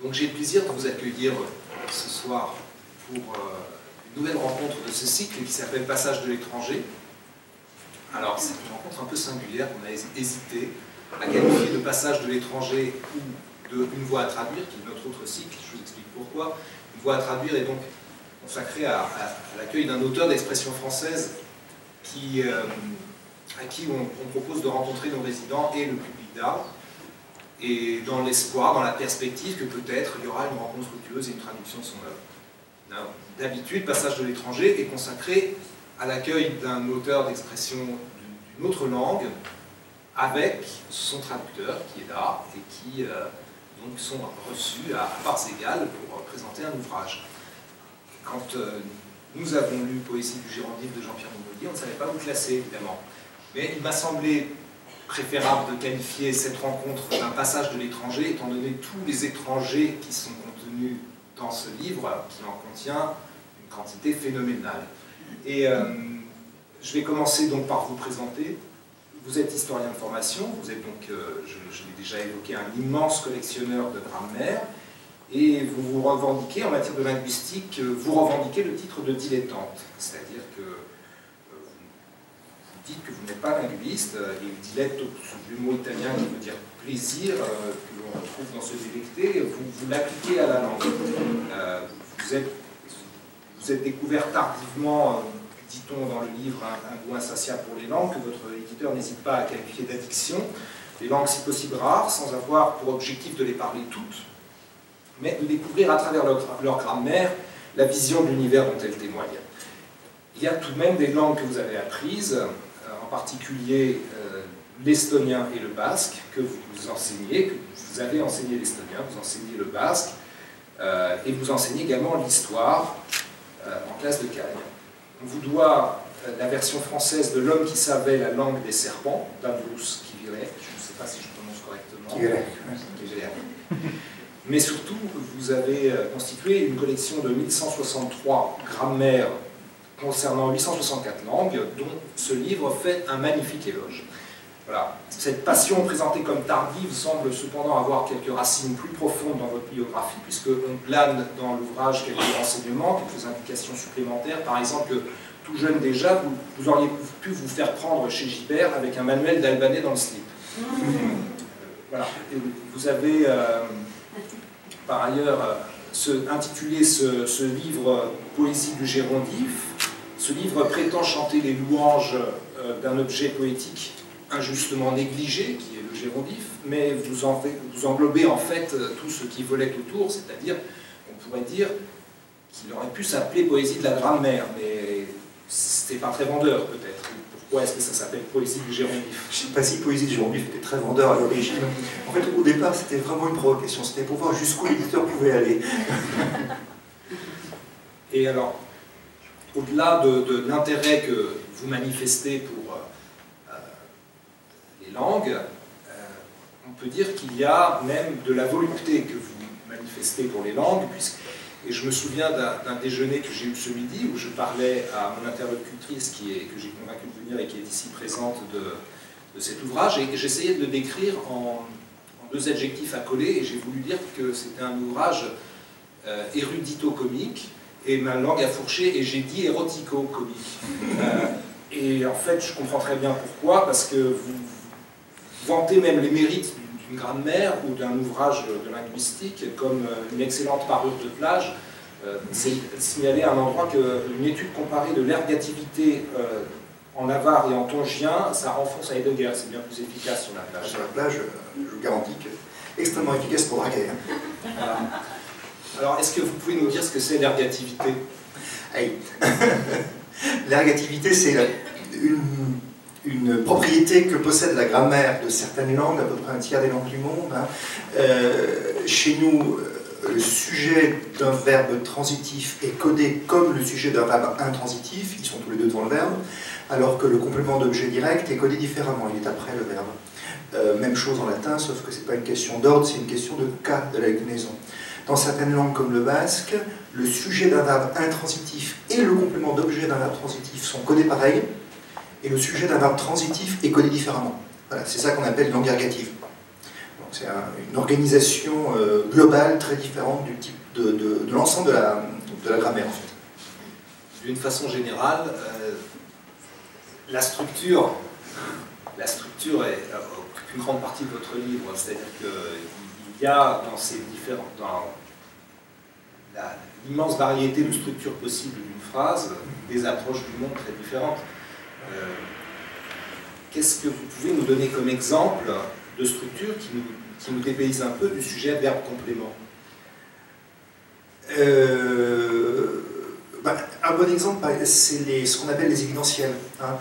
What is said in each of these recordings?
Donc j'ai le plaisir de vous accueillir ce soir pour une nouvelle rencontre de ce cycle qui s'appelle Passage de l'étranger. Alors c'est une rencontre un peu singulière, on a hésité à qualifier de Passage de l'étranger ou de Une voix à traduire, qui est notre autre cycle, je vous explique pourquoi. Une voix à traduire est donc consacrée à l'accueil d'un auteur d'expression française à qui on propose de rencontrer nos résidents et le public d'art, et dans l'espoir, dans la perspective que peut-être il y aura une rencontre fructueuse et une traduction de son œuvre. D'habitude, Passage de l'étranger est consacré à l'accueil d'un auteur d'expression d'une autre langue avec son traducteur qui est là et qui donc sont reçus à parts égales pour présenter un ouvrage. Quand nous avons lu Poésie du Gérondif de Jean-Pierre Montgolfier, on ne savait pas où classer, évidemment. Mais il m'a semblé préférable de qualifier cette rencontre d'un passage de l'étranger, étant donné tous les étrangers qui sont contenus dans ce livre, qui en contient une quantité phénoménale. Et je vais commencer donc par vous présenter. Vous êtes historien de formation, vous êtes donc, je l'ai déjà évoqué, un immense collectionneur de grammaire, et vous vous revendiquez, en matière de linguistique, vous revendiquez le titre de dilettante, c'est-à-dire que vous dites que vous n'êtes pas linguiste, et diletto, du mot italien qui veut dire plaisir, que l'on retrouve dans ce dialecté, vous l'appliquez à la langue. Vous êtes découvert tardivement, dit-on dans le livre, un goût insatiable pour les langues, que votre éditeur n'hésite pas à qualifier d'addiction, des langues si possible rares, sans avoir pour objectif de les parler toutes, mais de découvrir à travers leur grammaire la vision de l'univers dont elles témoignent. Il y a tout de même des langues que vous avez apprises, en particulier l'estonien et le basque, que vous enseignez, que vous avez enseigné l'estonien, vous enseignez le basque, et vous enseignez également l'histoire en classe de Cagnes. On vous doit la version française de L'homme qui savait la langue des serpents, d'Ambrus Kivérek, je ne sais pas si je prononce correctement. Kivérek. Mais surtout, vous avez constitué une collection de 1163 grammaires concernant 864 langues, dont ce livre fait un magnifique éloge. Voilà. Cette passion présentée comme tardive semble cependant avoir quelques racines plus profondes dans votre biographie, puisqu'on plane dans l'ouvrage quelques renseignements, quelques indications supplémentaires. Par exemple, que tout jeune déjà, vous auriez pu vous faire prendre chez Gibert avec un manuel d'albanais dans le slip. Voilà. Et vous avez par ailleurs intitulé ce livre Poésie du Gérondif. Ce livre prétend chanter les louanges d'un objet poétique injustement négligé, qui est le gérondif, mais vous englobez en fait tout ce qui volait autour, c'est-à-dire, on pourrait dire qu'il aurait pu s'appeler Poésie de la grammaire, mais c'était pas très vendeur peut-être. Pourquoi est-ce que ça s'appelle Poésie du Gérondif? Je ne sais pas si Poésie du Gérondif était très vendeur à l'origine. En fait, au départ, c'était vraiment une provocation, c'était pour voir jusqu'où l'éditeur pouvait aller. Et alors, au-delà de l'intérêt que vous manifestez pour les langues, on peut dire qu'il y a même de la volupté que vous manifestez pour les langues, et je me souviens d'un déjeuner que j'ai eu ce midi où je parlais à mon interlocutrice que j'ai convaincu de venir et qui est ici présente de cet ouvrage, et j'essayais de le décrire en deux adjectifs à coller, et j'ai voulu dire que c'était un ouvrage érudito-comique, et ma langue a fourché, et j'ai dit érotico-comique. Et en fait, je comprends très bien pourquoi, parce que vous vantez même les mérites d'une grammaire ou d'un ouvrage de linguistique, comme une excellente parure de plage. C'est signaler à un endroit qu'une étude comparée de l'ergativité en avar et en tongien, ça renfonce à Heidegger, c'est bien plus efficace sur la plage. Sur la plage, je vous garantis que extrêmement efficace pour draguer. Voilà. Alors, est-ce que vous pouvez nous dire ce que c'est l'ergativité? L'ergativité, c'est une propriété que possède la grammaire de certaines langues, à peu près un tiers des langues du monde. Chez nous, le sujet d'un verbe transitif est codé comme le sujet d'un verbe intransitif, ils sont tous les deux dans le verbe, alors que le complément d'objet direct est codé différemment, il est après le verbe. Même chose en latin, sauf que ce n'est pas une question d'ordre, c'est une question de cas de la déclinaison. Dans certaines langues comme le basque, le sujet d'un verbe intransitif et le complément d'objet d'un verbe transitif sont codés pareil, et le sujet d'un verbe transitif est codé différemment. Voilà, c'est ça qu'on appelle langue ergative. c'est une organisation globale très différente du type de l'ensemble de la grammaire, en fait. D'une façon générale, la structure occupe une grande partie de votre livre, c'est-à-dire qu'il y a dans l'immense variété de structures possibles d'une phrase, des approches du monde très différentes. Qu'est-ce que vous pouvez nous donner comme exemple de structure qui nous dépayse un peu du sujet verbe-complément? Un bon exemple, c'est ce qu'on appelle les évidentiels. Hein.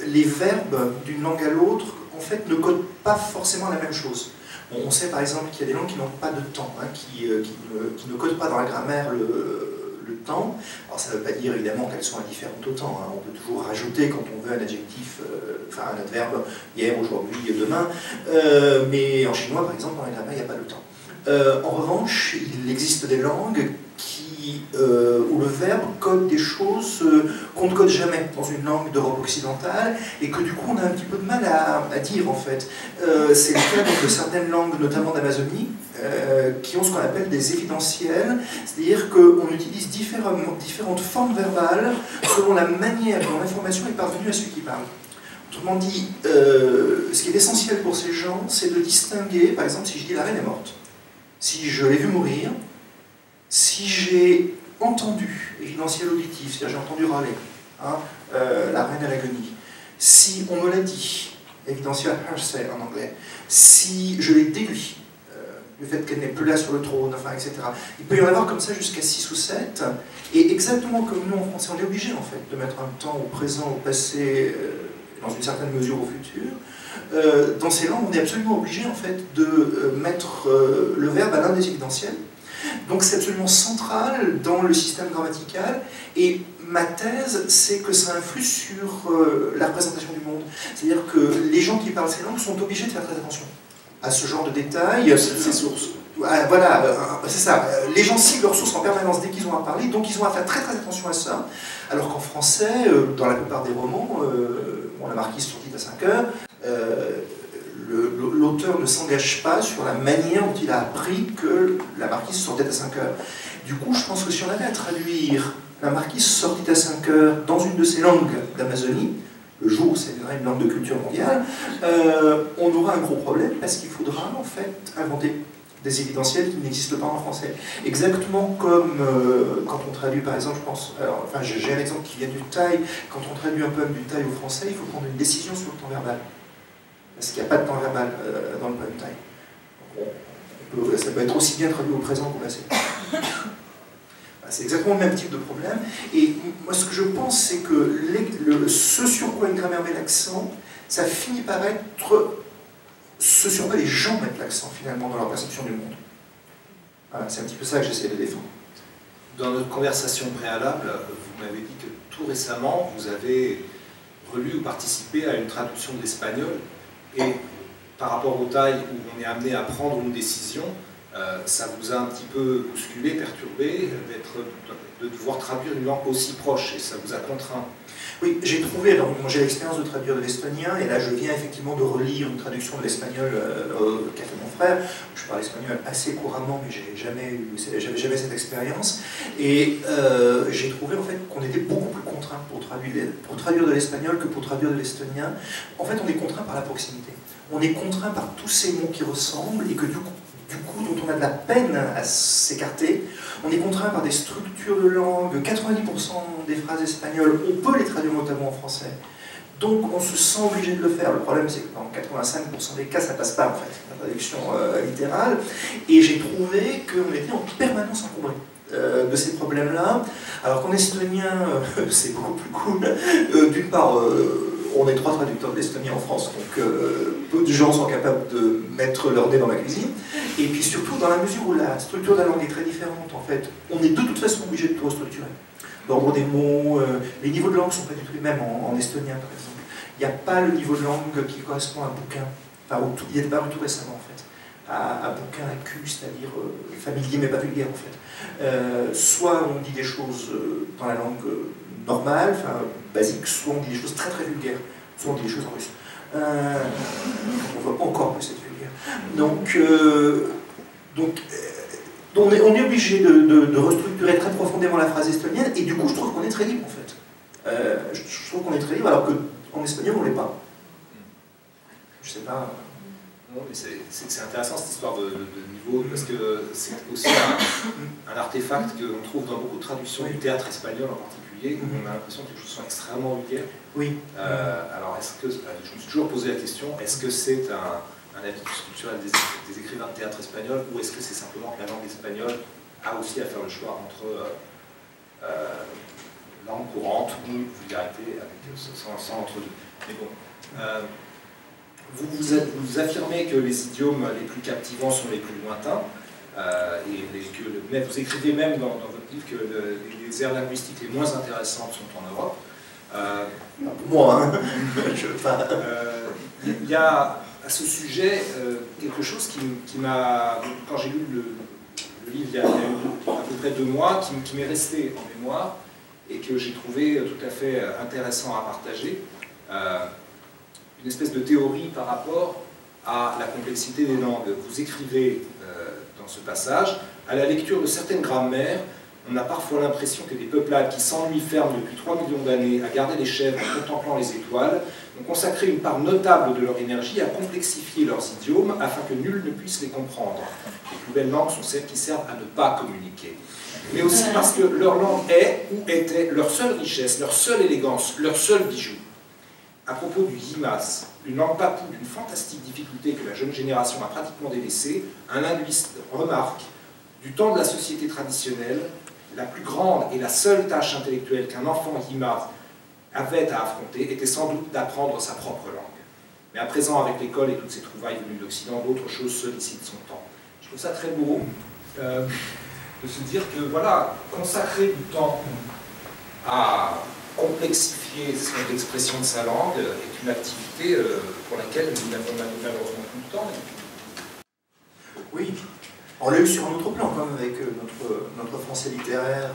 Les verbes d'une langue à l'autre, en fait, ne codent pas forcément la même chose. Bon, on sait par exemple qu'il y a des langues qui n'ont pas de temps, hein, qui ne codent pas dans la grammaire le temps. Alors ça ne veut pas dire évidemment qu'elles sont indifférentes au temps. Hein. On peut toujours rajouter quand on veut un adjectif, enfin un adverbe, hier, aujourd'hui, demain. Mais en chinois, par exemple, dans la grammaire, il n'y a pas de temps. En revanche, il existe des langues où le verbe code des choses qu'on ne code jamais dans une langue d'Europe occidentale et que du coup on a un petit peu de mal à dire en fait. C'est le cas donc, de certaines langues, notamment d'Amazonie, qui ont ce qu'on appelle des évidentiels, c'est-à-dire qu'on utilise différentes formes verbales selon la manière dont l'information est parvenue à celui qui parle. Autrement dit, ce qui est essentiel pour ces gens, c'est de distinguer, par exemple, si je dis la reine est morte, si je l'ai vue mourir, si j'ai entendu, évidentiel auditif, c'est-à-dire j'ai entendu râler, hein, la reine à l'agonie, si on me l'a dit, évidentiel hearsay en anglais, si je l'ai déduit, le fait qu'elle n'est plus là sur le trône, enfin, etc. Il peut y en avoir comme ça jusqu'à 6 ou 7, et exactement comme nous en français, on est obligé en fait de mettre un temps au présent, au passé, dans une certaine mesure au futur. Dans ces langues, on est absolument obligé en fait de mettre le verbe à l'un des évidentiels. Donc c'est absolument central dans le système grammatical, et ma thèse, c'est que ça influe sur la représentation du monde. C'est-à-dire que les gens qui parlent ces langues sont obligés de faire très attention à ce genre de détails. Ces sources. Voilà, c'est ça. Les gens ciblent leurs sources en permanence dès qu'ils ont à parler, donc ils ont à faire très très attention à ça. Alors qu'en français, dans la plupart des romans, bon, la marquise sortit à 5 heures, l'auteur ne s'engage pas sur la manière dont il a appris que la marquise sortait à 5 heures. Du coup, je pense que si on avait à traduire la marquise sortit à 5 heures dans une de ces langues d'Amazonie, le jour où c'est une langue de culture mondiale, on aura un gros problème parce qu'il faudra en fait inventer des évidentiels qui n'existent pas en français. Exactement comme quand on traduit, par exemple, je pense, enfin j'ai un exemple qui vient du Thaï, quand on traduit un poème du Thaï au français, il faut prendre une décision sur le temps verbal. Parce qu'il n'y a pas de temps verbal dans le poème Thaï. Ça peut être aussi bien traduit au présent qu'au passé. C'est exactement le même type de problème. Et moi, ce que je pense, c'est que ce sur quoi une grammaire met l'accent, ça finit par être ce sur quoi les gens mettent l'accent, finalement, dans leur perception du monde. Voilà, c'est un petit peu ça que j'essaie de défendre. Dans notre conversation préalable, vous m'avez dit que tout récemment, vous avez relu ou participé à une traduction de l'espagnol. Et par rapport au Thaï, où on est amené à prendre une décision, ça vous a un petit peu bousculé, perturbé, de devoir traduire une langue aussi proche, et ça vous a contraint. Oui, j'ai trouvé, alors j'ai l'expérience de traduire de l'estonien, et là je viens effectivement de relire une traduction de l'espagnol qu'a fait mon frère. Je parle espagnol assez couramment, mais j'avais jamais cette expérience. Et j'ai trouvé en fait qu'on était beaucoup plus contraint pour traduire de l'espagnol que pour traduire de l'estonien. En fait, on est contraint par la proximité. On est contraint par tous ces mots qui ressemblent, et que du coup, dont on a de la peine à s'écarter. On est contraint par des structures de langue. 90% des phrases espagnoles, on peut les traduire notamment en français. Donc on se sent obligé de le faire. Le problème, c'est que dans 85% des cas, ça ne passe pas, en fait, la traduction littérale. Et j'ai trouvé qu'on était en permanence encombré de ces problèmes-là. Alors qu'en estonien, c'est beaucoup plus cool. D'une part, on est 3 traducteurs d'estonien en France, donc peu de gens sont capables de mettre leur nez dans la cuisine. Et puis surtout, dans la mesure où la structure de la langue est très différente, en fait, on est de toute façon obligé de tout restructurer. L'ordre des mots, les niveaux de langue ne sont pas du tout les mêmes en estonien, par exemple. Il n'y a pas le niveau de langue qui correspond à un bouquin. Enfin, il est apparu tout récemment, en fait. À bouquin à cul, c'est-à-dire familier mais pas vulgaire, en fait. Soit on dit des choses dans la langue normale, enfin basique, soit on dit des choses très très vulgaires, soit on dit des choses en russe. On voit encore plus cette Donc, on est obligé de restructurer très profondément la phrase estonienne, et du coup, je trouve qu'on est très libre, en fait. Je trouve qu'on est très libre, alors qu'en espagnol, on ne l'est pas. Je sais pas... Non, mais c'est intéressant cette histoire de niveau, parce que c'est aussi un artefact qu'on trouve dans beaucoup de traductions du théâtre espagnol en particulier, où on a l'impression que les choses sont extrêmement vulgaires. Oui. Alors, je me suis toujours posé la question, est-ce que c'est un habitude culturel des écrivains de théâtre espagnol, ou est-ce que c'est simplement que la langue espagnole a aussi à faire le choix entre langue courante ou vulgarité, sans entre-deux. Mais bon. Vous affirmez que les idiomes les plus captivants sont les plus lointains, mais vous écrivez même dans votre livre que les aires linguistiques les moins intéressantes sont en Europe. Pour moi, hein. Il y a à ce sujet quelque chose qui m'a, quand j'ai lu le livre il y a à peu près 2 mois, qui m'est resté en mémoire et que j'ai trouvé tout à fait intéressant à partager. Une espèce de théorie par rapport à la complexité des langues. Vous écrivez dans ce passage, à la lecture de certaines grammaires, on a parfois l'impression que des peuplades qui s'ennuient fermes depuis 3 millions d'années à garder les chèvres en contemplant les étoiles ont consacré une part notable de leur énergie à complexifier leurs idiomes afin que nul ne puisse les comprendre. Les plus belles langues sont celles qui servent à ne pas communiquer. Mais aussi parce que leur langue est ou était leur seule richesse, leur seule élégance, leur seul bijou. À propos du yimas, une langue papou d'une fantastique difficulté que la jeune génération a pratiquement délaissée, un linguiste remarque, du temps de la société traditionnelle, la plus grande et la seule tâche intellectuelle qu'un enfant yimas avait à affronter était sans doute d'apprendre sa propre langue. Mais à présent, avec l'école et toutes ces trouvailles venues d'Occident, d'autres choses sollicitent son temps. Je trouve ça très beau de se dire que, voilà, consacrer du temps à complexifier son expression de sa langue est une activité pour laquelle nous n'avons malheureusement plus de temps. Oui, on l'a eu sur un autre plan, quand même, avec notre français littéraire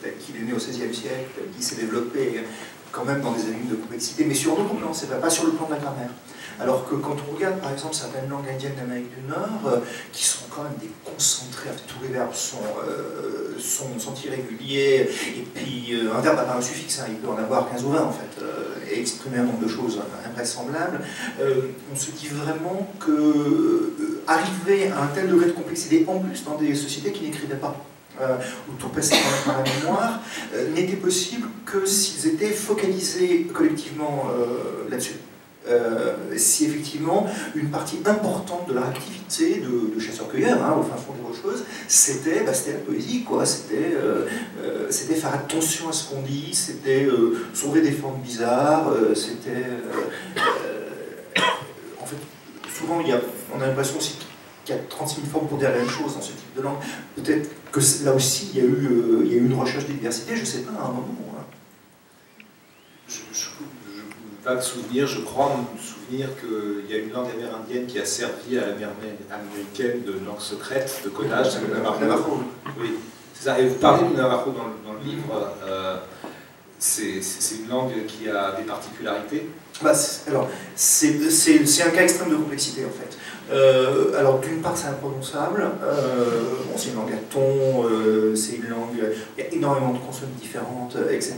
tel qu'il est né au XVIe siècle, tel qu'il s'est développé quand même dans des années de complexité, mais sur d'autres plans, c'est pas sur le plan de la grammaire. Alors que quand on regarde par exemple certaines langues indiennes d'Amérique du Nord, qui sont quand même des concentrés, tous les verbes sont irréguliers, et puis un verbe n'a pas un suffixe, hein, il peut en avoir 15 ou 20 en fait, et exprimer un nombre de choses invraisemblables, on se dit vraiment que arriver à un tel degré de complexité, en plus dans des sociétés qui n'écrivaient pas, où tout passait par la mémoire, n'était possible que s'ils étaient focalisés collectivement là-dessus. Si effectivement une partie importante de leur activité de chasseur-cueilleur, hein, au fin fond des Rocheuses, c'était la poésie, quoi. C'était faire attention à ce qu'on dit, c'était sauver des formes bizarres, c'était... en fait, souvent on a l'impression aussi qu'il y a 36 000 formes pour dire la même chose dans ce type de langue. Peut-être que là aussi il y a eu une recherche de diversité, je ne sais pas, à un moment. Hein. Pas de souvenir, je crois me souvenir qu'il y a une langue amérindienne qui a servi à l'armée américaine de langue secrète, de codage, c'est le Navajo. Oui, c'est ça. Et vous parlez du Navajo dans le livre, c'est une langue qui a des particularités. Alors, c'est un cas extrême de complexité en fait. Alors d'une part c'est imprononçable, bon, c'est une langue à ton, c'est une langue, il y a énormément de consonnes différentes, etc.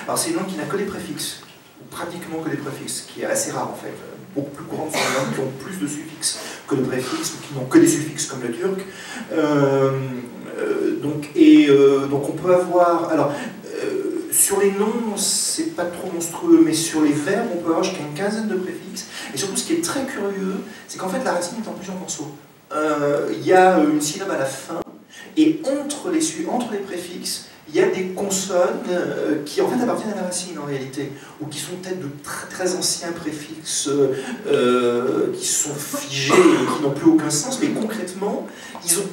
Alors c'est une langue qui n'a que des préfixes, ou pratiquement que des préfixes, qui est assez rare en fait. Beaucoup plus courantes sont les langues qui ont plus de suffixes que de préfixes, ou qui n'ont que des suffixes comme le turc. Donc on peut avoir... Alors, sur les noms, c'est pas trop monstrueux, mais sur les verbes, on peut avoir jusqu'à une quinzaine de préfixes. Et surtout, ce qui est très curieux, c'est qu'en fait, la racine est en plusieurs morceaux. Il y a une syllabe à la fin, et entre les préfixes, il y a des consonnes qui en fait appartiennent à la racine en réalité, ou qui sont peut-être de très anciens préfixes qui sont figés et qui n'ont plus aucun sens, mais concrètement,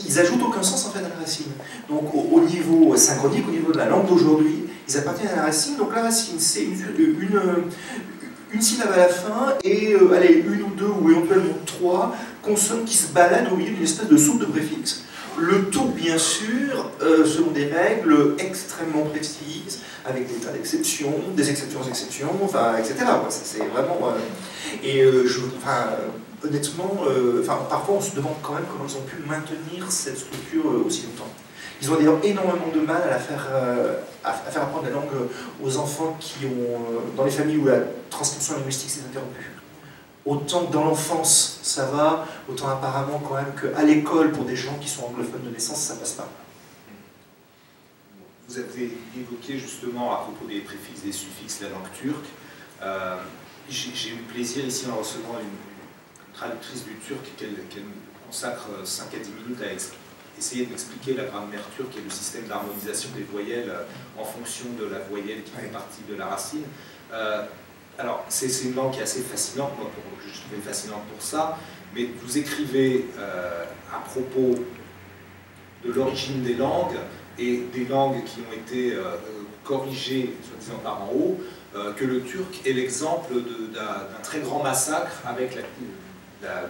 ils ajoutent aucun sens en fait à la racine. Donc au niveau synchronique, au niveau de la langue d'aujourd'hui, ils appartiennent à la racine. Donc la racine, c'est une syllabe à la fin et allez, une ou deux ou éventuellement trois consonnes qui se baladent au milieu d'une espèce de soupe de préfixes. Le tout, bien sûr, selon des règles extrêmement précises, avec des tas d'exceptions, des exceptions, enfin, etc. C'est vraiment... honnêtement, parfois on se demande quand même comment ils ont pu maintenir cette structure aussi longtemps. Ils ont d'ailleurs énormément de mal à faire apprendre la langue aux enfants qui ont, dans les familles où la transcription linguistique s'est interrompue. Autant que dans l'enfance, ça va, autant apparemment quand même qu'à l'école, pour des gens qui sont anglophones de naissance, ça passe pas. Vous avez évoqué justement à propos des préfixes, des suffixes, la langue turque. J'ai eu le plaisir ici en recevant une traductrice du turc qu'elle consacre 5 à 10 minutes à essayer de m'expliquer la grammaire turque et le système d'harmonisation des voyelles en fonction de la voyelle qui fait partie de la racine. Alors, c'est une langue qui est assez fascinante, moi je trouvais fascinante pour ça, mais vous écrivez à propos de l'origine des langues et des langues qui ont été corrigées, soi-disant par en haut, que le turc est l'exemple d'un très grand massacre avec la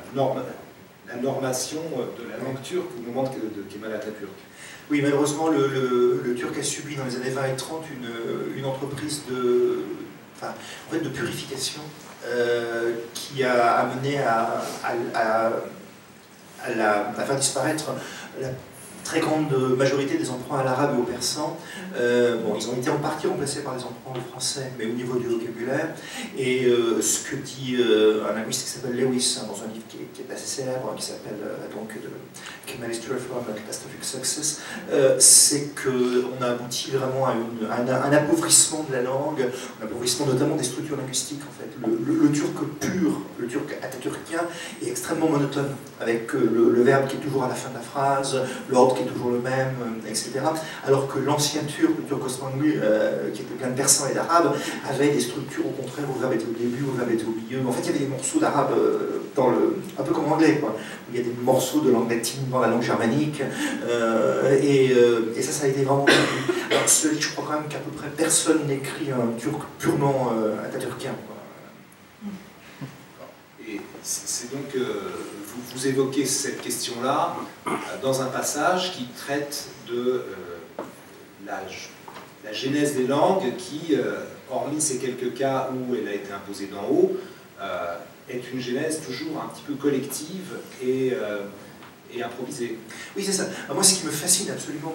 normation de la langue turque au moment de Kemal Atatürk. Oui, malheureusement, le turc a subi dans les années 20 et 30 une entreprise de purification qui a amené à faire disparaître la très grande majorité des emprunts à l'arabe et au persan. Ils ont été en partie remplacés par des emprunts au français, mais au niveau du vocabulaire. Et ce que dit un linguiste qui s'appelle Lewis, dans un livre qui est assez célèbre, qui s'appelle The Kemalist Reform, Catastrophic Success, c'est qu'on a abouti vraiment à un appauvrissement de la langue, un appauvrissement notamment des structures linguistiques. En fait. Le turc pur, le turc atatürkien, est extrêmement monotone, avec le verbe qui est toujours à la fin de la phrase, l'ordre qui est toujours le même, etc. Alors que l'ancien turc, le turc osmanli, qui était plein de persan et d'arabe, avait des structures au contraire où le verbe était au début, où le verbe était au milieu. En fait, il y avait des morceaux d'arabe un peu comme en anglais, quoi. Il y a des morceaux de langue latine dans la langue germanique, et ça a été vraiment compris. Alors, je crois quand même qu'à peu près personne n'écrit un turc purement atatürkien. Et c'est donc vous évoquez cette question-là dans un passage qui traite de la genèse des langues qui, hormis ces quelques cas où elle a été imposée d'en haut, est une genèse toujours un petit peu collective et improvisée. Oui, c'est ça. Moi, ce qui me fascine absolument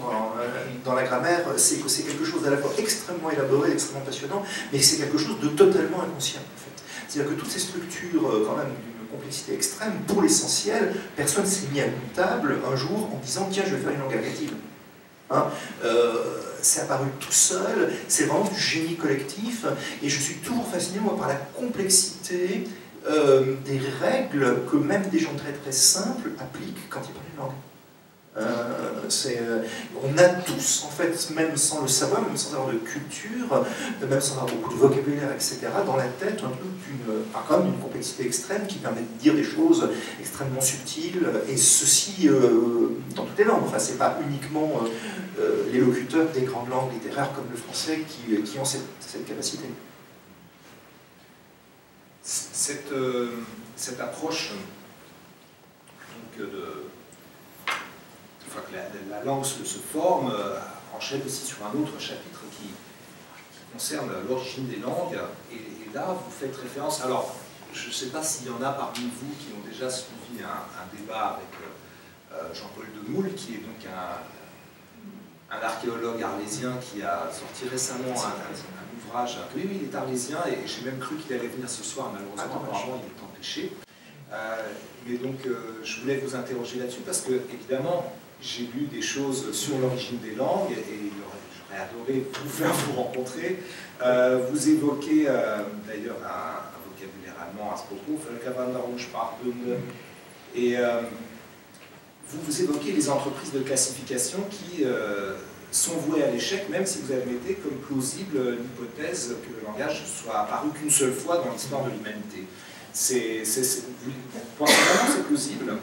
dans la grammaire, c'est que c'est quelque chose d'à la fois extrêmement élaboré, extrêmement passionnant, mais c'est quelque chose de totalement inconscient, en fait. C'est-à-dire que toutes ces structures, quand même, d'une complexité extrême, pour l'essentiel, personne ne s'est mis à une table un jour en disant « tiens, je vais faire une langue agressive ». C'est apparu tout seul, c'est vraiment du génie collectif, et je suis toujours fasciné, moi, par la complexité des règles que même des gens très très simples appliquent quand ils parlent une langue. On a tous, en fait, même sans le savoir, même sans avoir de culture, même sans avoir beaucoup de vocabulaire, etc., dans la tête, un truc quand même d'une complexité extrême qui permet de dire des choses extrêmement subtiles, et ceci dans toutes les langues. Enfin, c'est pas uniquement les locuteurs des grandes langues littéraires comme le français qui ont cette capacité. Cette approche donc, une fois que la langue se forme, enchaîne aussi sur un autre chapitre qui concerne l'origine des langues. Et là, vous faites référence. Alors, je ne sais pas s'il y en a parmi vous qui ont déjà suivi un débat avec Jean-Paul Demoule, qui est donc un archéologue arlésien qui a sorti récemment un ouvrage. Oui, il est arlésien et j'ai même cru qu'il allait venir ce soir, malheureusement, apparemment il est empêché. Mais donc, je voulais vous interroger là-dessus parce que, évidemment, j'ai lu des choses sur l'origine des langues et j'aurais adoré vous rencontrer. Vous évoquez d'ailleurs un vocabulaire allemand à ce propos, et vous évoquez les entreprises de classification qui sont vouées à l'échec, même si vous admettez comme plausible l'hypothèse que le langage soit apparu qu'une seule fois dans l'histoire de l'humanité. Vous pensez vraiment que c'est plausible?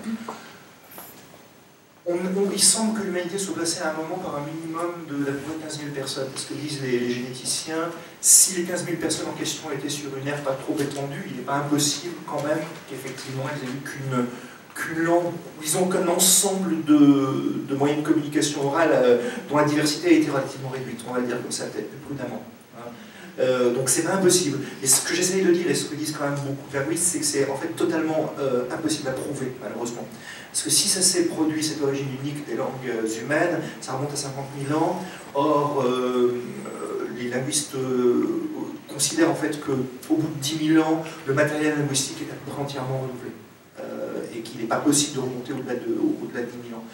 Il semble que l'humanité soit placée à un moment par un minimum de 15 000 personnes, parce que disent les généticiens, si les 15 000 personnes en question étaient sur une ère pas trop étendue, il n'est pas impossible quand même qu'effectivement elles aient eu qu'une langue, disons qu'un ensemble de moyens de communication orale dont la diversité a été relativement réduite, on va le dire comme ça, peut-être plus prudemment. Donc c'est pas impossible. Et ce que j'essaye de dire, et ce que disent quand même beaucoup de linguistes, c'est que c'est en fait totalement impossible à prouver, malheureusement. Parce que si ça s'est produit, cette origine unique des langues humaines, ça remonte à 50 000 ans. Or, les linguistes considèrent en fait qu'au bout de 10 000 ans, le matériel linguistique est à peu près entièrement renouvelé. Et qu'il n'est pas possible de remonter au-delà de 10 000 ans.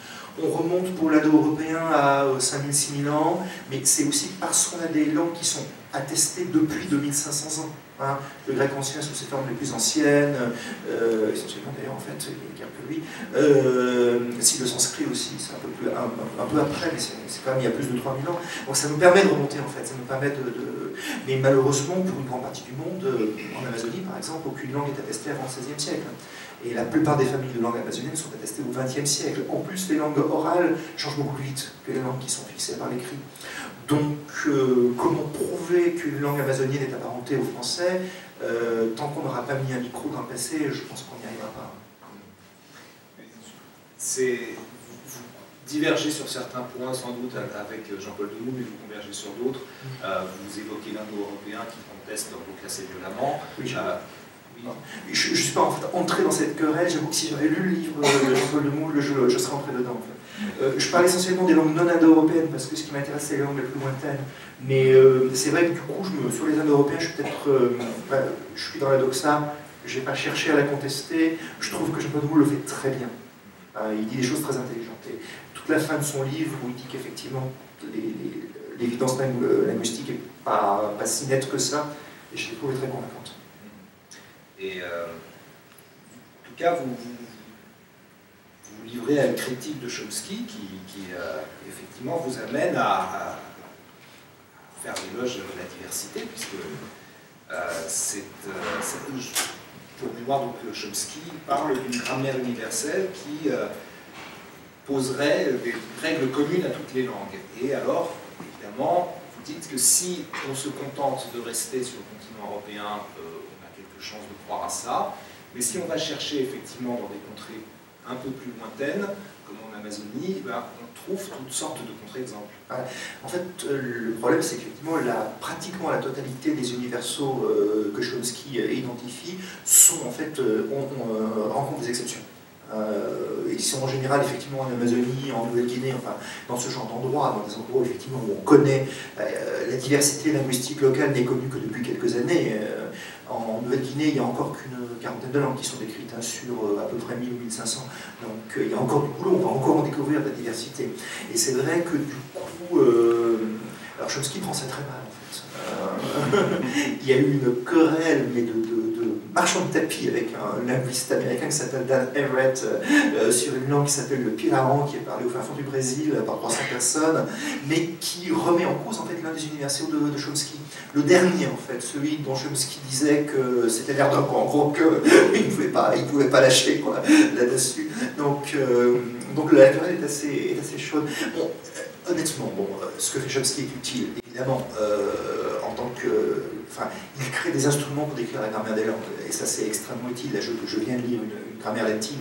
On remonte pour l'indo-européen à 5 000, 6 000 ans, mais c'est aussi parce qu'on a des langues qui sont attestées depuis 2500 ans. Hein. Le grec ancien sous ses formes les plus anciennes, essentiellement d'ailleurs en fait, il n'y a que lui. Si le sanskrit aussi, c'est un peu après, mais c'est quand même il y a plus de 3 000 ans. Donc ça nous permet de remonter en fait, ça nous permet Mais malheureusement, pour une grande partie du monde, en Amazonie par exemple, aucune langue est attestée avant le XVIe siècle. Et la plupart des familles de langues amazoniennes sont attestées au XXe siècle. En plus, les langues orales changent beaucoup plus vite que les langues qui sont fixées par l'écrit. Donc, comment prouver qu'une langue amazonienne est apparentée au français tant qu'on n'aura pas mis un micro dans le passé, je pense qu'on n'y arrivera pas. Vous divergez sur certains points, sans doute, avec Jean-Paul Demoule, mais vous convergez sur d'autres. Vous évoquez l'indo-européen qui conteste donc assez violemment. Oui, je ne suis pas en fait entré dans cette querelle, j'avoue que si j'avais lu le livre de Jean-Paul Demoule, je serais entré dedans. En fait. Je parle essentiellement des langues non indo-européennes, parce que ce qui m'intéresse, c'est les langues les plus lointaines. Mais c'est vrai que du coup, sur les indo-européens, je suis peut-être... je suis dans la doxa, je n'ai pas cherché à la contester, je trouve que Jean-Paul Demoule le fait très bien. Il dit des choses très intelligentes. Et toute la fin de son livre, où il dit qu'effectivement, l'évidence linguistique n'est pas si nette que ça, et je l'ai trouvé très convaincante. Et en tout cas, vous livrez à une critique de Chomsky qui effectivement vous amène à faire l'éloge de la diversité, puisque pour mémoire, donc, Chomsky parle d'une grammaire universelle qui poserait des règles communes à toutes les langues. Et alors, évidemment, vous dites que si on se contente de rester sur le continent européen, chance de croire à ça, mais si on va chercher effectivement dans des contrées un peu plus lointaines, comme en Amazonie, on trouve toutes sortes de contre-exemples. En fait, le problème, c'est qu'effectivement, pratiquement la totalité des universaux que Chomsky identifie sont en fait, rencontrent des exceptions. Ils sont en général effectivement en Amazonie, en Nouvelle-Guinée, enfin dans ce genre d'endroits, dans des endroits effectivement où on connaît la diversité linguistique locale n'est connue que depuis quelques années. En Nouvelle-Guinée, il n'y a encore qu'une quarantaine de langues qui sont décrites sur à peu près 1000 ou 1500. Donc il y a encore du boulot, on va encore en découvrir de la diversité. Et c'est vrai que du coup, alors Chomsky prend ça très mal en fait. Il y a eu une querelle, mais de marchand de tapis avec un linguiste américain qui s'appelle Dan Everett sur une langue qui s'appelle le Pilarão, qui est parlé au fin fond du Brésil par 300 personnes, mais qui remet en cause en fait l'un des universaux de Chomsky. Le dernier en fait, celui dont Chomsky disait que c'était l'air d'un coup, en gros qu'il ne pouvait pas lâcher là-dessus. Donc la querelle est assez chaude. Bon, honnêtement, ce que fait Chomsky est utile, évidemment, en tant que... Enfin, il crée des instruments pour décrire la grammaire des langues, et ça c'est extrêmement utile. Là, je viens de lire une grammaire latine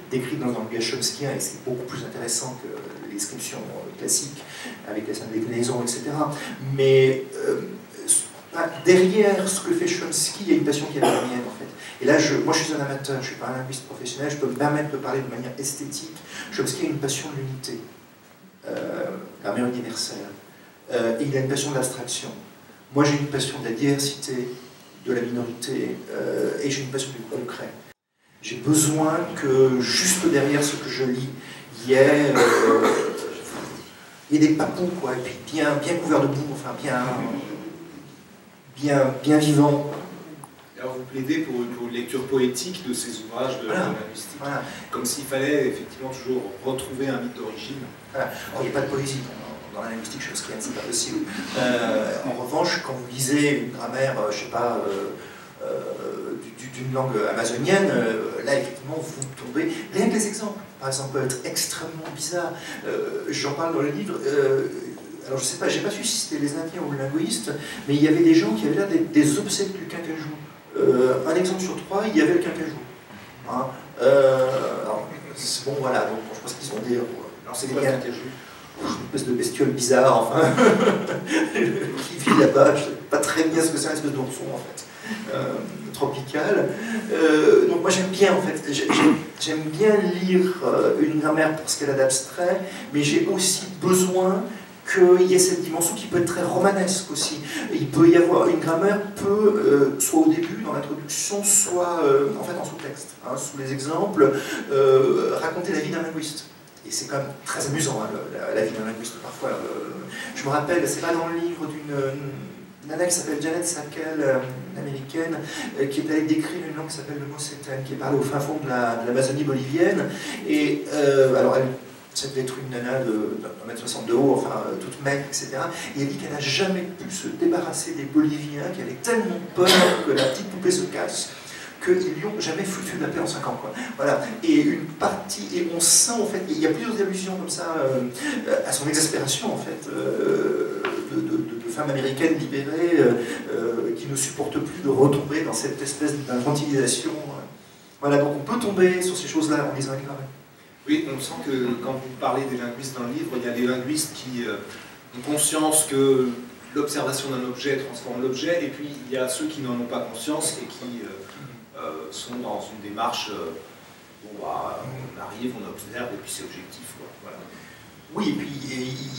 décrite dans le langage chomskien, et c'est beaucoup plus intéressant que les descriptions classiques, avec les déclinaisons, etc. Mais derrière ce que fait Chomsky, il y a une passion qui est la mienne, en fait. Et là, moi je suis un amateur, je ne suis pas un linguiste professionnel, je peux me permettre de parler de manière esthétique. Chomsky a une passion de l'unité, grammaire universelle, et il a une passion de l'abstraction. Moi j'ai une passion de la diversité, de la minorité, et j'ai une passion du concret. J'ai besoin que juste derrière ce que je lis, il y ait des papous, quoi, et puis bien couverts de boue, enfin bien vivants. Alors vous plaidez pour une lecture poétique de ces ouvrages de linguistique, comme s'il fallait effectivement toujours retrouver un mythe d'origine. Voilà. Il n'y a pas de poésie dans la linguistique chomskienne, c'est pas possible. En revanche, quand vous lisez une grammaire, je sais pas, d'une langue amazonienne, là effectivement vous tombez. Rien que les exemples, par exemple, peuvent être extrêmement bizarres. J'en parle dans le livre. Alors je sais pas, j'ai pas su si c'était les Indiens ou le linguiste, mais il y avait des gens qui avaient l'air des obsèques du quinquajou. Un exemple sur 3, il y avait le quinquajou. Hein, alors, bon voilà, donc je pense qu'ils ont des... Alors c'est quoi le quinquajou? une espèce de bestiole bizarre, enfin, qui vit là-bas, je ne sais pas très bien ce que c'est, une espèce d'ourson en fait, tropical. Donc moi j'aime bien en fait, j'aime bien lire une grammaire pour ce qu'elle a d'abstrait, mais j'ai aussi besoin qu'il y ait cette dimension qui peut être très romanesque aussi. Il peut y avoir, une grammaire peut, soit au début, dans l'introduction, soit en fait en sous-texte, hein, sous les exemples, raconter la vie d'un linguiste. Et c'est quand même très amusant, hein, la vie d'un linguiste, parfois. Je me rappelle, c'est pas dans le livre d'une nana qui s'appelle Janet Sakel, une américaine, qui est allée décrire une langue qui s'appelle le Mossetan, qui est parlée au fin fond de l'Amazonie bolivienne. Et alors, ça devait être une nana d'1,60 m de haut, enfin, toute maigre, etc. Et elle dit qu'elle n'a jamais pu se débarrasser des Boliviens, qu'elle avait tellement peur que la petite poupée se casse, qu'ils lui ont jamais foutu de la paix en 5 ans. Quoi. Voilà. Et une partie, et on sent en fait, il y a plusieurs allusions comme ça à son exaspération en fait, de femmes américaines libérées qui ne supportent plus de retomber dans cette espèce d'infantilisation. Voilà, donc on peut tomber sur ces choses-là en lisant les grammaires. Oui, on sent que quand vous parlez des linguistes dans le livre, il y a des linguistes qui ont conscience que l'observation d'un objet transforme l'objet, et puis il y a ceux qui n'en ont pas conscience et qui sont dans une démarche, bon bah, on arrive, on observe, et puis c'est objectif, quoi. Voilà. Oui, et puis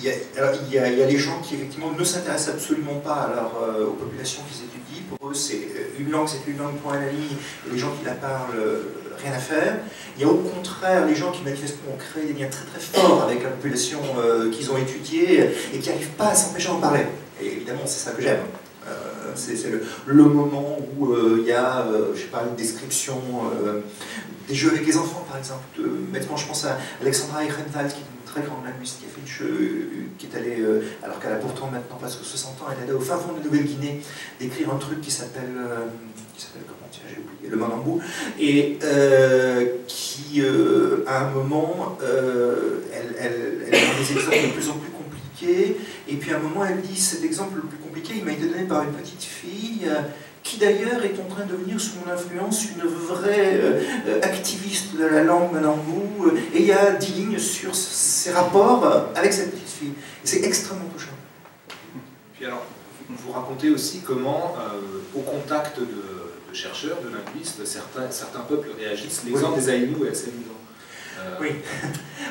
il y a les gens qui effectivement ne s'intéressent absolument pas aux populations qu'ils étudient. Pour eux, c'est une langue, point à la ligne, et les gens qui la parlent, rien à faire. Il y a au contraire les gens qui manifestement ont créé des liens très très forts avec la population qu'ils ont étudiée et qui n'arrivent pas à s'empêcher d'en parler. Et évidemment, c'est ça que j'aime. C'est le moment où il y a, je sais pas, une description des jeux avec les enfants, par exemple. Maintenant, je pense à Alexandra Ehrenwald, qui est une très grande linguiste, qui a fait qui est allée, alors qu'elle a pourtant maintenant presque 60 ans, elle est allée au fin fond de Nouvelle-Guinée d'écrire un truc qui s'appelle comment, tiens, j'ai oublié, le Manambou, et qui, à un moment, elle prend des exemples de plus en plus compliqués, et puis à un moment, elle dit, cet exemple le plus compliqué, il m'a été donné par une petite fille, qui d'ailleurs est en train de devenir sous mon influence une vraie activiste de la langue Manambou, et il y a 10 lignes sur ses rapports avec cette petite fille. C'est extrêmement touchant. Puis alors, vous racontez aussi comment, au contact de chercheurs, de linguistes, certains peuples réagissent. L'exemple des Aïnous est assez amusant. Oui.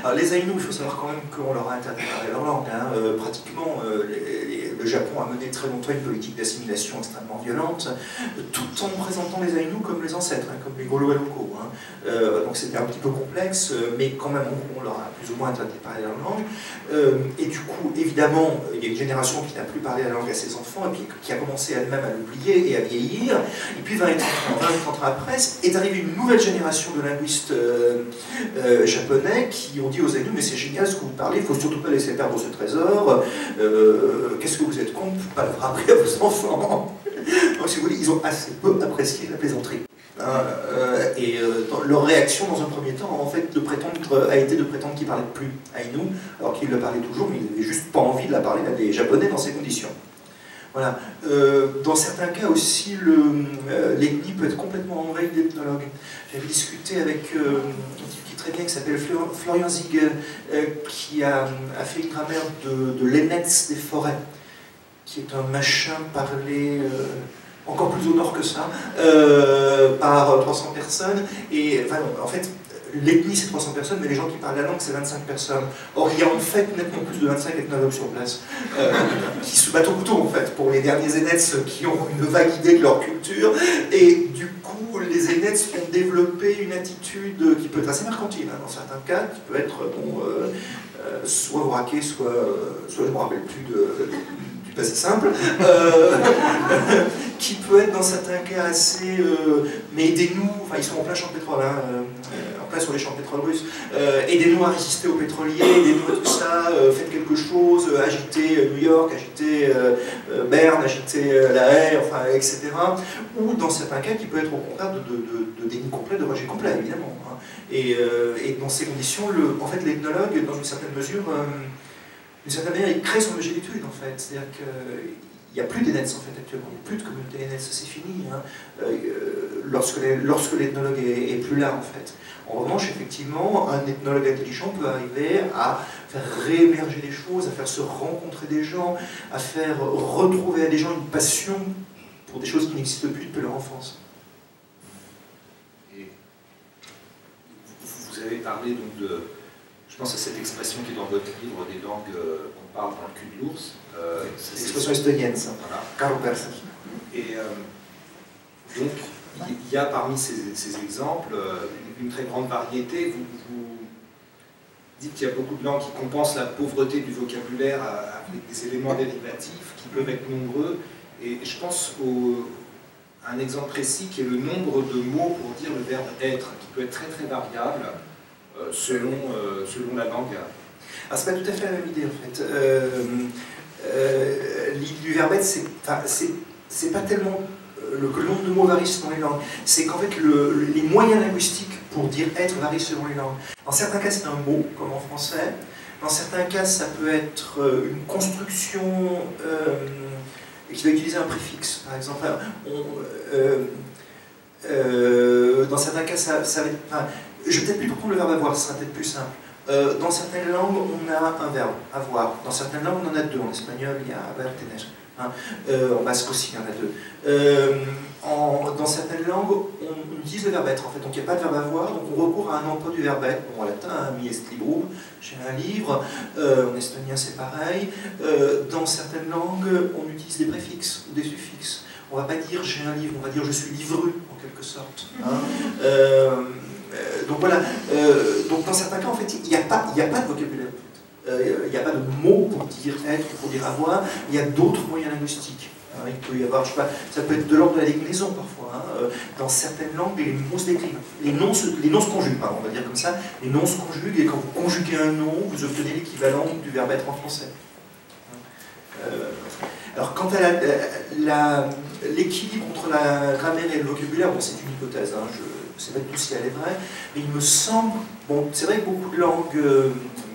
Alors, les Aïnous, il faut savoir quand même qu'on leur a interdit de parler leur langue. Hein. Pratiquement, le Japon a mené très longtemps une politique d'assimilation extrêmement violente, tout en présentant les Aïnous comme les ancêtres, hein, comme les Gaulois locaux. Hein. Donc c'était un petit peu complexe, mais quand même, on leur a plus ou moins interdit de parler leur langue. Et du coup, évidemment, il y a une génération qui n'a plus parlé la langue à ses enfants, et puis qui a commencé elle-même à l'oublier et à vieillir. Et puis 20 et 30 ans après, est arrivée une nouvelle génération de linguistes japonais qui ont dit aux Aïnous, mais c'est génial ce que vous parlez, il ne faut surtout pas laisser perdre ce trésor, qu'est-ce que vous êtes con de ne pas l'avoir appris à vos enfants. Donc si vous voulez, ils ont assez peu apprécié la plaisanterie. Leur réaction dans un premier temps en fait, a été de prétendre qu'ils ne parlaient plus Aïnou, alors qu'ils le parlaient toujours, mais ils n'avaient juste pas envie de la parler à des Japonais dans ces conditions. Voilà. Dans certains cas aussi, l'ethnie peut être complètement envahie d'ethnologues. J'avais discuté avec un type qui est très bien, qui s'appelle Florian Ziegel, qui a fait une grammaire de l'Enetz des forêts, qui est un machin parlé encore plus au nord que ça, par 300 personnes. Et enfin, en fait, l'ethnie c'est 300 personnes, mais les gens qui parlent la langue c'est 25 personnes. Or il y a en fait nettement plus de 25 ethnologues sur place, qui se battent au couteau en fait, pour les derniers Enets qui ont une vague idée de leur culture, et du coup les Enets ont développé une attitude qui peut être assez mercantile, hein, dans certains cas, qui peut être, bon, soit braqué, soit je ne me rappelle plus du passé simple, qui peut être dans certains cas assez... mais aidez-nous, enfin ils sont en plein champ de pétrole, hein, en plein sur les champs de pétrole russes, aidez-nous à résister aux pétroliers, aidez-nous à tout ça, faites quelque chose, agitez New York, agitez Berne, agitez La Haye, enfin, etc. Ou dans certains cas qui peut être au contraire de déni complet, de rejet complet, évidemment. Hein. Et dans ces conditions, en fait, l'ethnologue, dans une certaine mesure, d'une certaine manière, il crée son objet d'étude, en fait. C'est-à-dire il n'y a plus d'ENETS en fait actuellement, il n'y a plus de communauté ENETS, c'est fini, hein, lorsque l'ethnologue est plus là en fait. En revanche, effectivement, un ethnologue intelligent peut arriver à faire réémerger des choses, à faire se rencontrer des gens, à faire retrouver à des gens une passion pour des choses qui n'existent plus depuis leur enfance. Et vous avez parlé donc de, je pense à cette expression qui est dans votre livre, des langues qu'on parle dans le cul de l'ours. C'est l'expression estonienne, ça. Voilà. Karl Persson. Et donc, il y a parmi ces exemples une très grande variété. Vous dites qu'il y a beaucoup de langues qui compensent la pauvreté du vocabulaire avec des éléments dérivatifs qui peuvent être nombreux. Et je pense à un exemple précis qui est le nombre de mots pour dire le verbe être, qui peut être très très variable selon la langue. Ah, c'est pas tout à fait la même idée en fait. L'idée du verbe être, c'est pas tellement que le nombre de mots varie selon les langues, c'est qu'en fait les moyens linguistiques pour dire être varient selon les langues. Dans certains cas c'est un mot, comme en français, dans certains cas ça peut être une construction qui va utiliser un préfixe, par exemple. Dans certains cas ça va être... Enfin, je vais peut-être plutôt prendre le verbe avoir, ce sera peut-être plus simple. Dans certaines langues, on a un verbe, avoir. Dans certaines langues, on en a deux. En espagnol, il y a haber, tener. Hein. En basque aussi, il y en a deux. Dans certaines langues, on utilise le verbe être, en fait. Donc il n'y a pas de verbe avoir, donc on recourt à un emploi du verbe être. Bon, en latin, hein, mi est librum, j'ai un livre. En estonien, c'est pareil. Dans certaines langues, on utilise des préfixes ou des suffixes. On ne va pas dire j'ai un livre, on va dire je suis livreux, en quelque sorte. Hein. Donc voilà, donc dans certains cas, en fait, il n'y a pas de vocabulaire. Il n'y a pas de mots pour dire être, pour dire avoir. Il y a d'autres moyens linguistiques. Hein, il peut y avoir, je sais pas, ça peut être de l'ordre de la déclinaison parfois. Hein. Dans certaines langues, les mots se déclinent. Les noms se conjuguent, pardon, on va dire comme ça. Les noms se conjuguent et quand vous conjuguez un nom, vous obtenez l'équivalent du verbe être en français. Alors quant à l'équilibre entre la grammaire et le vocabulaire, bon, c'est une hypothèse, hein, je ne sais pas du tout si elle est vraie, mais il me semble, bon, c'est vrai que beaucoup de langues,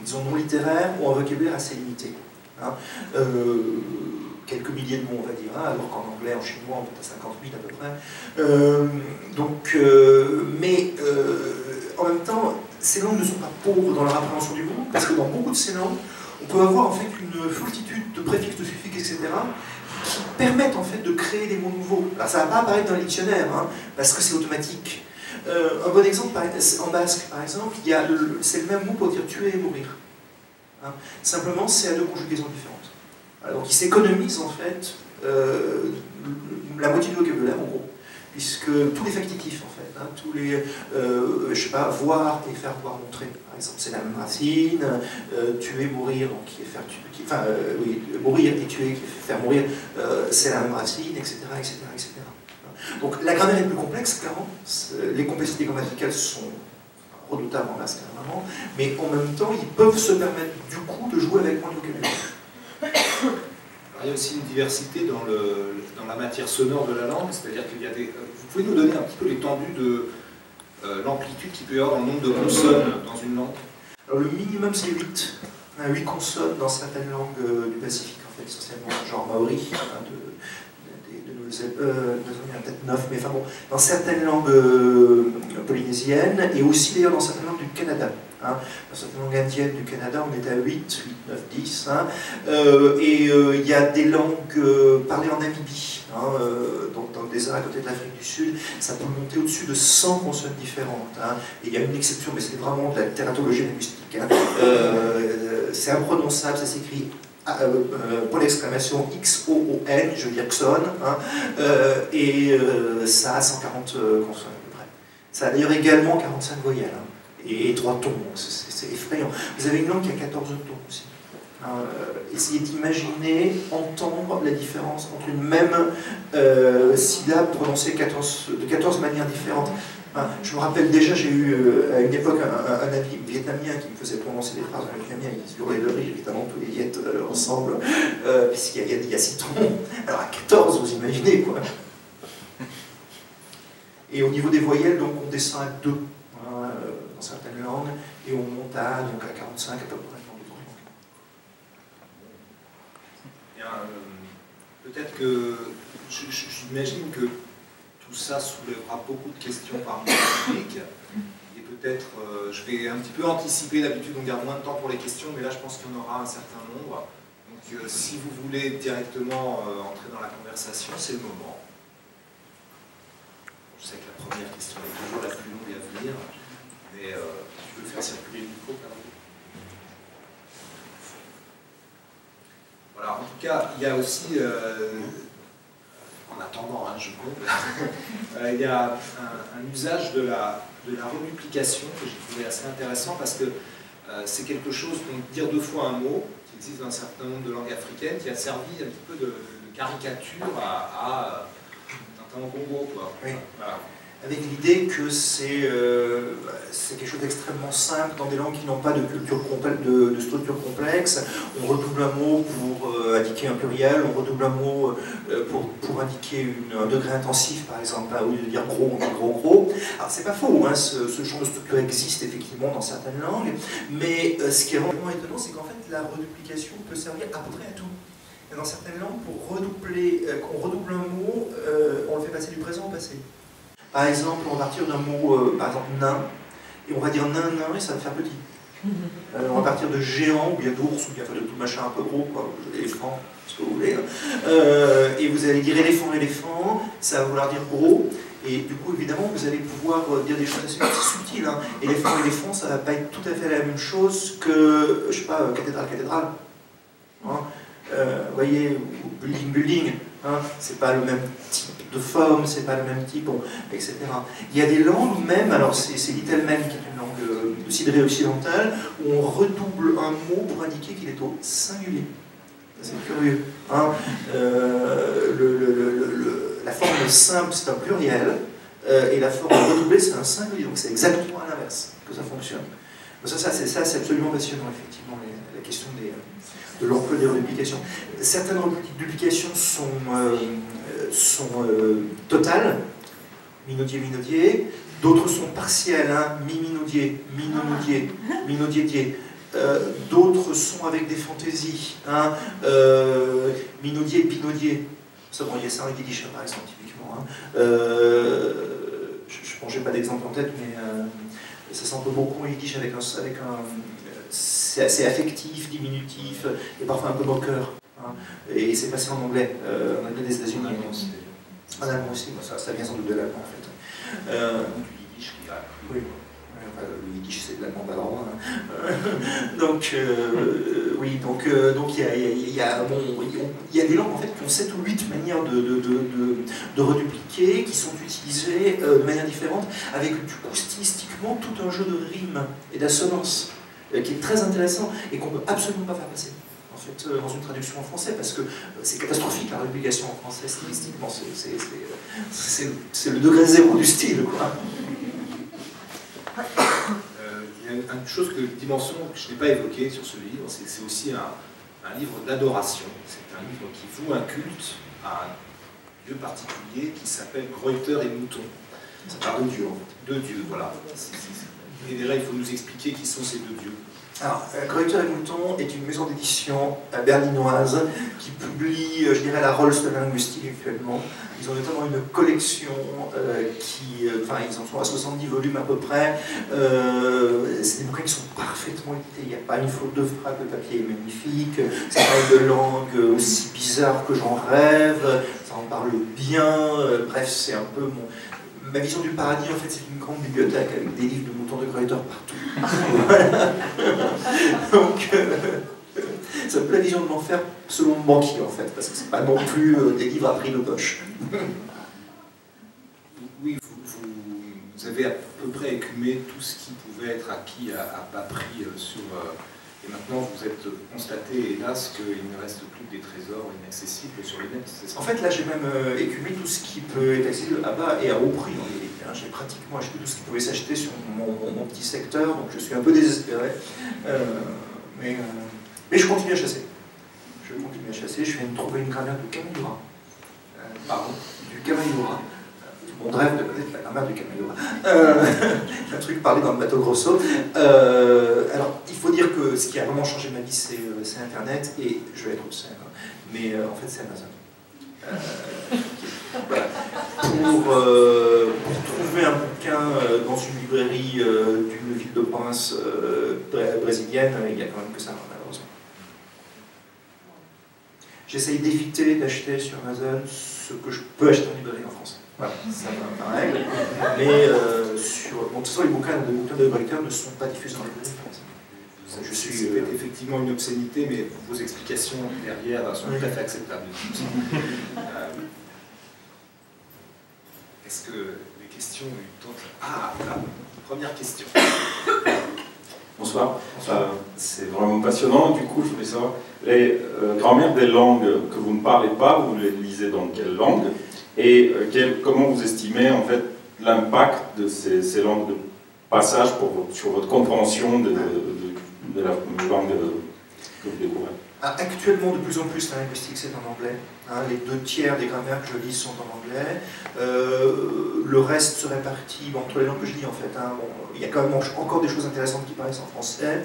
disons non littéraires, ont un vocabulaire assez limité. Hein, quelques milliers de mots, on va dire, hein, alors qu'en anglais, en chinois, on est à 50 000 à peu près. Mais en même temps, ces langues ne sont pas pauvres dans leur appréhension du monde, parce que dans beaucoup de ces langues, on peut avoir en fait une foultitude de préfixes, de suffixes, etc., qui permettent en fait de créer des mots nouveaux. Alors ça ne va pas apparaître dans le dictionnaire, hein, parce que c'est automatique. Un bon exemple, en basque par exemple, c'est le même mot pour dire tuer et mourir. Hein. Simplement, c'est à deux conjugaisons différentes. Alors, donc il s'économise en fait la moitié du vocabulaire, en gros, puisque tous les factitifs en fait, hein, tous les, je sais pas, voir et faire voir montrer, par exemple, c'est la même racine, tuer, mourir, donc qui est faire tuer, oui, mourir et tuer, qui est faire mourir, c'est la même racine, etc., etc., etc. Donc la grammaire est plus complexe, clairement, les complexités grammaticales sont redoutables en basque, vraiment, mais en même temps, ils peuvent se permettre du coup de jouer avec moins de vocabulaire. Il y a aussi une diversité dans la matière sonore de la langue, c'est-à-dire qu'il y a des... Vous pouvez nous donner un petit peu l'étendue de l'amplitude qu'il peut y avoir dans le nombre de consonnes dans une langue? Alors le minimum c'est 8. On a 8 consonnes dans certaines langues du Pacifique, en fait, essentiellement, genre maori, hein, peut-être 9, mais enfin bon, dans certaines langues polynésiennes, et aussi d'ailleurs dans certaines langues du Canada. Hein. Dans certaines langues indiennes du Canada, on est à 8, 9, 10. Hein. Il y a des langues parlées en Namibie, hein, donc dans le désert à côté de l'Afrique du Sud, ça peut monter au-dessus de 100 consonnes différentes. Hein. Et il y a une exception, mais c'est vraiment de la tératologie linguistique. Hein. C'est imprononçable, ça s'écrit pour l'exclamation X-O-O-N, je veux dire Xon, hein, et ça a 140 consonnes à peu près. Ça a d'ailleurs également 45 voyelles, hein, et 3 tons, c'est effrayant. Vous avez une langue qui a 14 tons aussi. Essayez d'imaginer, entendre la différence entre une même syllabe prononcée de 14 manières différentes. Je me rappelle déjà, j'ai eu à une époque un ami vietnamien qui me faisait prononcer des phrases en vietnamien, il hurlait de rire, évidemment, tous les Viet ensemble, puisqu'il y a 6 tons. Alors à 14, vous imaginez, quoi. Et au niveau des voyelles, donc on descend à 2 hein, dans certaines langues, et on monte à 45 à peu près dans d'autres langues. Bien, peut-être que j'imagine que tout ça soulèvera beaucoup de questions parmi le public. Et peut-être, je vais un petit peu anticiper, d'habitude on garde moins de temps pour les questions, mais là je pense qu'il y en aura un certain nombre. Donc si vous voulez directement entrer dans la conversation, c'est le moment. Je sais que la première question est toujours la plus longue à venir, mais tu veux faire circuler le micro, Caroline ? Voilà, en tout cas, il y a aussi, en attendant, je compte, il y a un usage de la reduplication que j'ai trouvé assez intéressant parce que c'est quelque chose, donc dire deux fois un mot, qui existe dans un certain nombre de langues africaines, qui a servi un petit peu de caricature à Tintin au Congo, quoi. Oui. Voilà. Avec l'idée que c'est quelque chose d'extrêmement simple dans des langues qui n'ont pas de structure complexe. On redouble un mot pour indiquer un pluriel, on redouble un mot pour indiquer un degré intensif, par exemple, au lieu de dire gros, on dit gros. Alors c'est pas faux, hein, ce genre de structure existe effectivement dans certaines langues, mais ce qui est vraiment étonnant, c'est qu'en fait la reduplication peut servir à peu près à tout. Et dans certaines langues, pour redouble un mot, on le fait passer du présent au passé. Par exemple, on va partir d'un mot, par exemple nain, et on va dire nain, et ça va faire petit. On va partir de géant, ou bien d'ours, ou bien de tout machin un peu gros, quoi, éléphant, ce que vous voulez. Et vous allez dire éléphant, ça va vouloir dire gros, et du coup, évidemment, vous allez pouvoir dire des choses assez subtiles. Hein. Éléphant, ça va pas être tout à fait la même chose que, je sais pas, cathédrale. Hein. Vous voyez, ou building, hein, c'est pas le même type de forme, c'est pas le même type, bon, etc. Il y a des langues même, alors c'est l'Italman qui est une langue sidérée occidentale, où on redouble un mot pour indiquer qu'il est au singulier. C'est curieux. Hein. La forme simple, c'est un pluriel, et la forme redoublée, c'est un singulier. Donc c'est exactement à l'inverse que ça fonctionne. Donc ça c'est absolument passionnant, effectivement, la question de l'emploi des reduplications. Certaines reduplications sont totales, minaudier, d'autres sont partielles, hein, minaudier, d'autres sont avec des fantaisies, hein, minaudier, pinaudier. Ça, bon, il y a ça en yiddish, par exemple, typiquement. Hein. Je n'ai pas d'exemple en tête, mais ça sent un peu beaucoup en yiddish avec un c'est assez affectif, diminutif, et parfois un peu moqueur. Hein. Et c'est passé en anglais des États-Unis. En allemand aussi, ça vient sans doute de l'allemand en fait. Du yiddish qui a appris. Oui. Le yiddish c'est de l'allemand bavarois. Hein. Donc il y a des langues en fait qui ont 7 ou 8 manières de redupliquer, qui sont utilisées de manière différente, avec du coup stylistiquement tout un jeu de rimes et d'assonances qui est très intéressant et qu'on ne peut absolument pas faire passer en fait, dans une traduction en français, parce que c'est catastrophique la reduplication en français stylistiquement, c'est le degré zéro du style, quoi. Il y a une chose, dimension que je n'ai pas évoquée sur ce livre, c'est aussi un livre d'adoration. C'est un livre qui voue un culte à un dieu particulier qui s'appelle Gruyter et Mouton. Ça parle de Dieu, en fait. De Dieu, voilà. Et déjà, il faut nous expliquer qui sont ces deux dieux. Alors, Gruyter et Mouton est une maison d'édition berlinoise qui publie, je dirais, la Rolls de la linguistique actuellement. Ils ont notamment une collection ils en sont à 70 volumes à peu près. C'est des bouquins qui sont parfaitement édités. Il n'y a pas une faute de frappe, le papier est magnifique. Ça parle de langue aussi bizarre que j'en rêve. Ça en parle bien. Bref, c'est un peu ma vision du paradis, en fait, c'est une grande bibliothèque avec des livres de Mouton de Gruyter partout. Voilà. Donc, c'est un peu la vision de l'enfer selon le banquier, en fait, parce que c'est pas non plus des livres à prix de poche. Oui, vous avez à peu près écumé tout ce qui pouvait être acquis à bas prix et maintenant vous êtes constaté, hélas, qu'il ne reste plus que des trésors inaccessibles sur les net. En fait, là, j'ai même écumé tout ce qui peut être accessible à bas et à haut prix, en réalité. Hein. J'ai pratiquement acheté tout ce qui pouvait s'acheter sur mon petit secteur, donc je suis un peu désespéré. Mais je continue à chasser. Je viens de trouver une grammaire de Kamayura. Du Kamayura. Mon rêve de connaître la grammaire du Kamayura. Un truc parlé dans le bateau Grosso. Alors, il faut dire que ce qui a vraiment changé ma vie, c'est Internet, et je vais être obscène, mais en fait, c'est Amazon. Voilà. Pour trouver un bouquin dans une librairie d'une ville de province brésilienne, il n'y a quand même que ça, malheureusement. J'essaye d'éviter d'acheter sur Amazon ce que je peux acheter en librairie en France. Voilà, ça va par règle. Mais bon, de toute façon, les bouquins de lecteurs ne sont pas diffusés en librairie en France. C'est effectivement une obscénité, mais vos explications derrière sont tout à fait acceptables. Est-ce que les questions ont eu Ah, là, première question. Bonsoir. C'est vraiment passionnant. Du coup, je voulais savoir, les grammaires des langues que vous ne parlez pas, vous les lisez dans quelle langue? Et comment vous estimez en fait l'impact de ces langues de passage sur votre compréhension de la langue que vous découvrez? Actuellement, de plus en plus, la linguistique, c'est en anglais. Les 2/3 des grammaires que je lis sont en anglais. Le reste se répartit entre les langues que je lis, en fait. Bon, il y a quand même encore des choses intéressantes qui paraissent en français.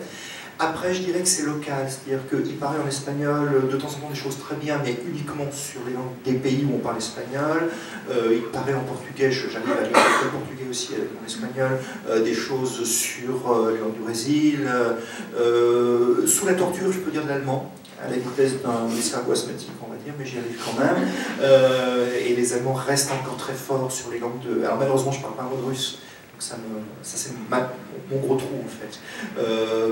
Après, je dirais que c'est local, c'est-à-dire qu'il paraît en espagnol de temps en temps des choses très bien, mais uniquement sur les langues des pays où on parle espagnol. Il paraît en portugais, j'arrive à lire le portugais aussi avec mon espagnol, des choses sur les langues du Brésil. Sous la torture, je peux dire de l'allemand, à la vitesse d'un escargot asthmatique, on va dire, mais j'y arrive quand même. Et les Allemands restent encore très forts sur les langues de... Alors malheureusement, je ne parle pas un mot de russe. Ça c'est mon gros trou en fait.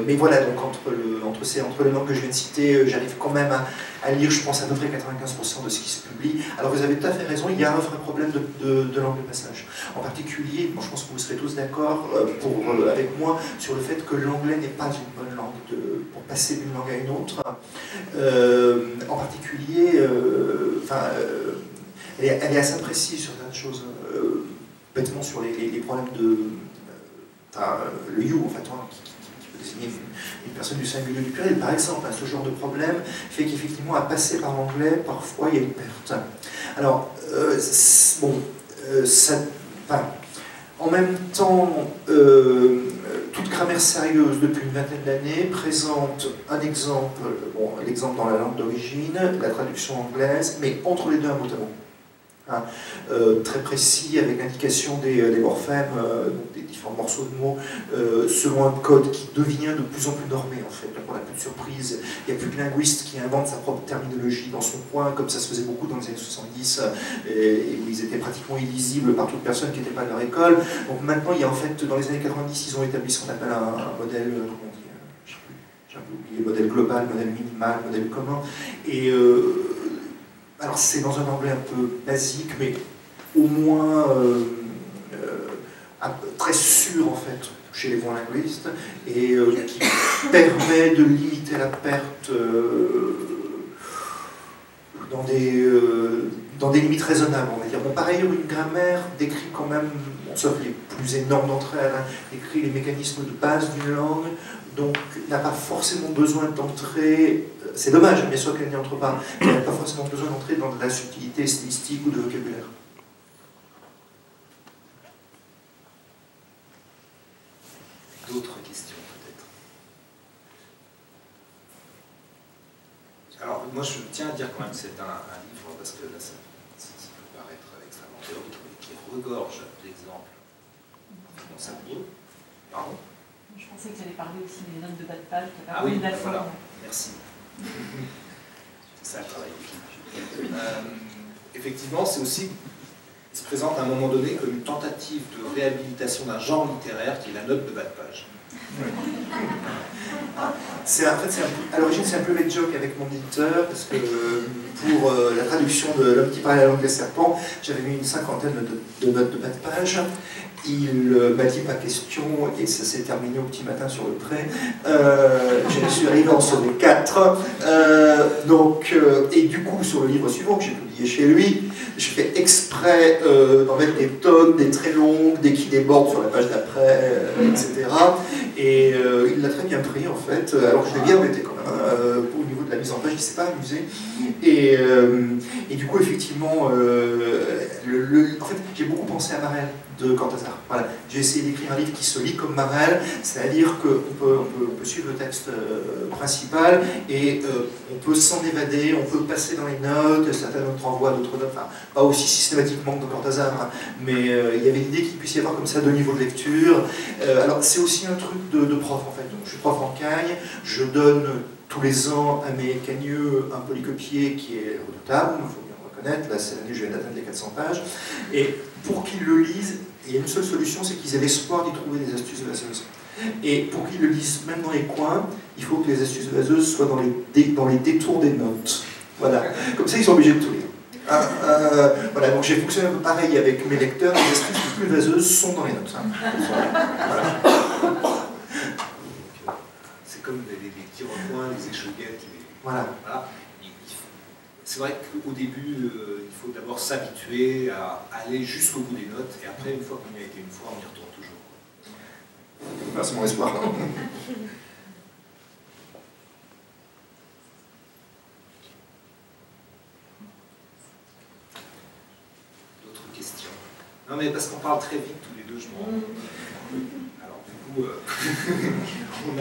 Mais voilà, donc entre les langues que je viens de citer, j'arrive quand même à lire, je pense, à peu près 95% de ce qui se publie. Alors vous avez tout à fait raison, il y a un vrai problème de langue de passage. En particulier, bon, je pense que vous serez tous d'accord avec moi sur le fait que l'anglais n'est pas une bonne langue pour passer d'une langue à une autre. En particulier, elle est assez précise sur certaines choses. Bêtement sur les problèmes de... le you, en fait, qui peut désigner une personne du singulier du pluriel, par exemple. Ce genre de problème fait qu'effectivement, à passer par l'anglais, parfois, il y a une perte. Alors, en même temps, toute grammaire sérieuse, depuis une vingtaine d'années, présente un exemple, l'exemple dans la langue d'origine, la traduction anglaise, mais entre les deux, un mot à mot. Très précis avec l'indication des morphèmes, des différents morceaux de mots, selon un code qui devient de plus en plus normé en fait. Donc on n'a plus de surprise, il n'y a plus de linguiste qui invente sa propre terminologie dans son coin, comme ça se faisait beaucoup dans les années 70, et où ils étaient pratiquement illisibles par toute personne qui n'était pas de leur école. Donc maintenant, il y a en fait, dans les années 90, ils ont établi ce qu'on appelle un modèle, comment on dit, j'ai un peu oublié, modèle global, modèle minimal, modèle commun, et alors c'est dans un anglais un peu basique, mais au moins très sûr en fait chez les bons linguistes, et qui permet de limiter la perte dans des limites raisonnables, on va dire. Bon, par ailleurs, une grammaire décrit quand même, sauf les plus énormes d'entre elles, décrit les mécanismes de base d'une langue, donc n'a pas forcément besoin d'entrer, c'est dommage bien sûr qu'elle n'y entre pas, mais elle n'a pas forcément besoin d'entrer dans de la subtilité stylistique ou de vocabulaire. D'autres questions peut-être? Alors moi je tiens à dire quand même que c'est un livre, parce que là ça peut paraître extrêmement théorique, mais qui regorge d'exemples dans sa bio. Pardon? Je pensais que tu allais parler aussi des notes de bas de page. Ah oui, voilà, merci. C'est ça le travail d'équipe. Effectivement, c'est aussi, il se présente à un moment donné comme une tentative de réhabilitation d'un genre littéraire qui est la note de bas de page. À l'origine, c'est un peu le joke avec mon éditeur, parce que pour la traduction de L'homme qui parlait la langue des serpents, j'avais mis une cinquantaine de notes de bas de page. Il m'a dit pas question, et ça s'est terminé au petit matin sur le pré. Je suis arrivé à en sauver 4. Et du coup, sur le livre suivant que j'ai publié chez lui, je fais exprès d'en mettre des tonnes, des très longues, des qui débordent sur la page d'après, etc. Et il l'a très bien pris en fait, alors que je l'ai bien embêté quand même. au niveau de la mise en page, il ne s'est pas amusé. Et du coup, effectivement, en fait, j'ai beaucoup pensé à Marel de Cortázar. Voilà. J'ai essayé d'écrire un livre qui se lit comme Marel, c'est-à-dire qu'on peut suivre le texte principal et on peut s'en évader, on peut passer dans les notes, certaines notes renvoient à d'autres notes, enfin, pas aussi systématiquement que de Cortázar, hein, mais il y avait l'idée qu'il puisse y avoir comme ça deux niveaux de lecture. Alors c'est aussi un truc de prof en fait. Donc, je suis prof en Cagne, je donne tous les ans à mes cagneux un polycopier qui est redoutable, il faut bien le reconnaître, là c'est l'année où je viens d'atteindre les 400 pages, et pour qu'ils le lisent, il y a une seule solution, c'est qu'ils aient l'espoir d'y trouver des astuces vaseuses. Et pour qu'ils le lisent même dans les coins, il faut que les astuces vaseuses soient dans les détours des notes. Voilà, comme ça ils sont obligés de tout lire. Voilà, donc j'ai fonctionné un peu pareil avec mes lecteurs, les astuces les plus vaseuses sont dans les notes. Hein. Voilà. C'est comme les petits recoins, les échauguettes. Voilà. Voilà. C'est vrai qu'au début, il faut d'abord s'habituer à aller jusqu'au bout des notes, et après, une fois qu'on y a été une fois, on y retourne toujours. C'est mon espoir. D'autres questions? Non, mais parce qu'on parle très vite tous les deux, je m'en rends compte. Alors, du coup, on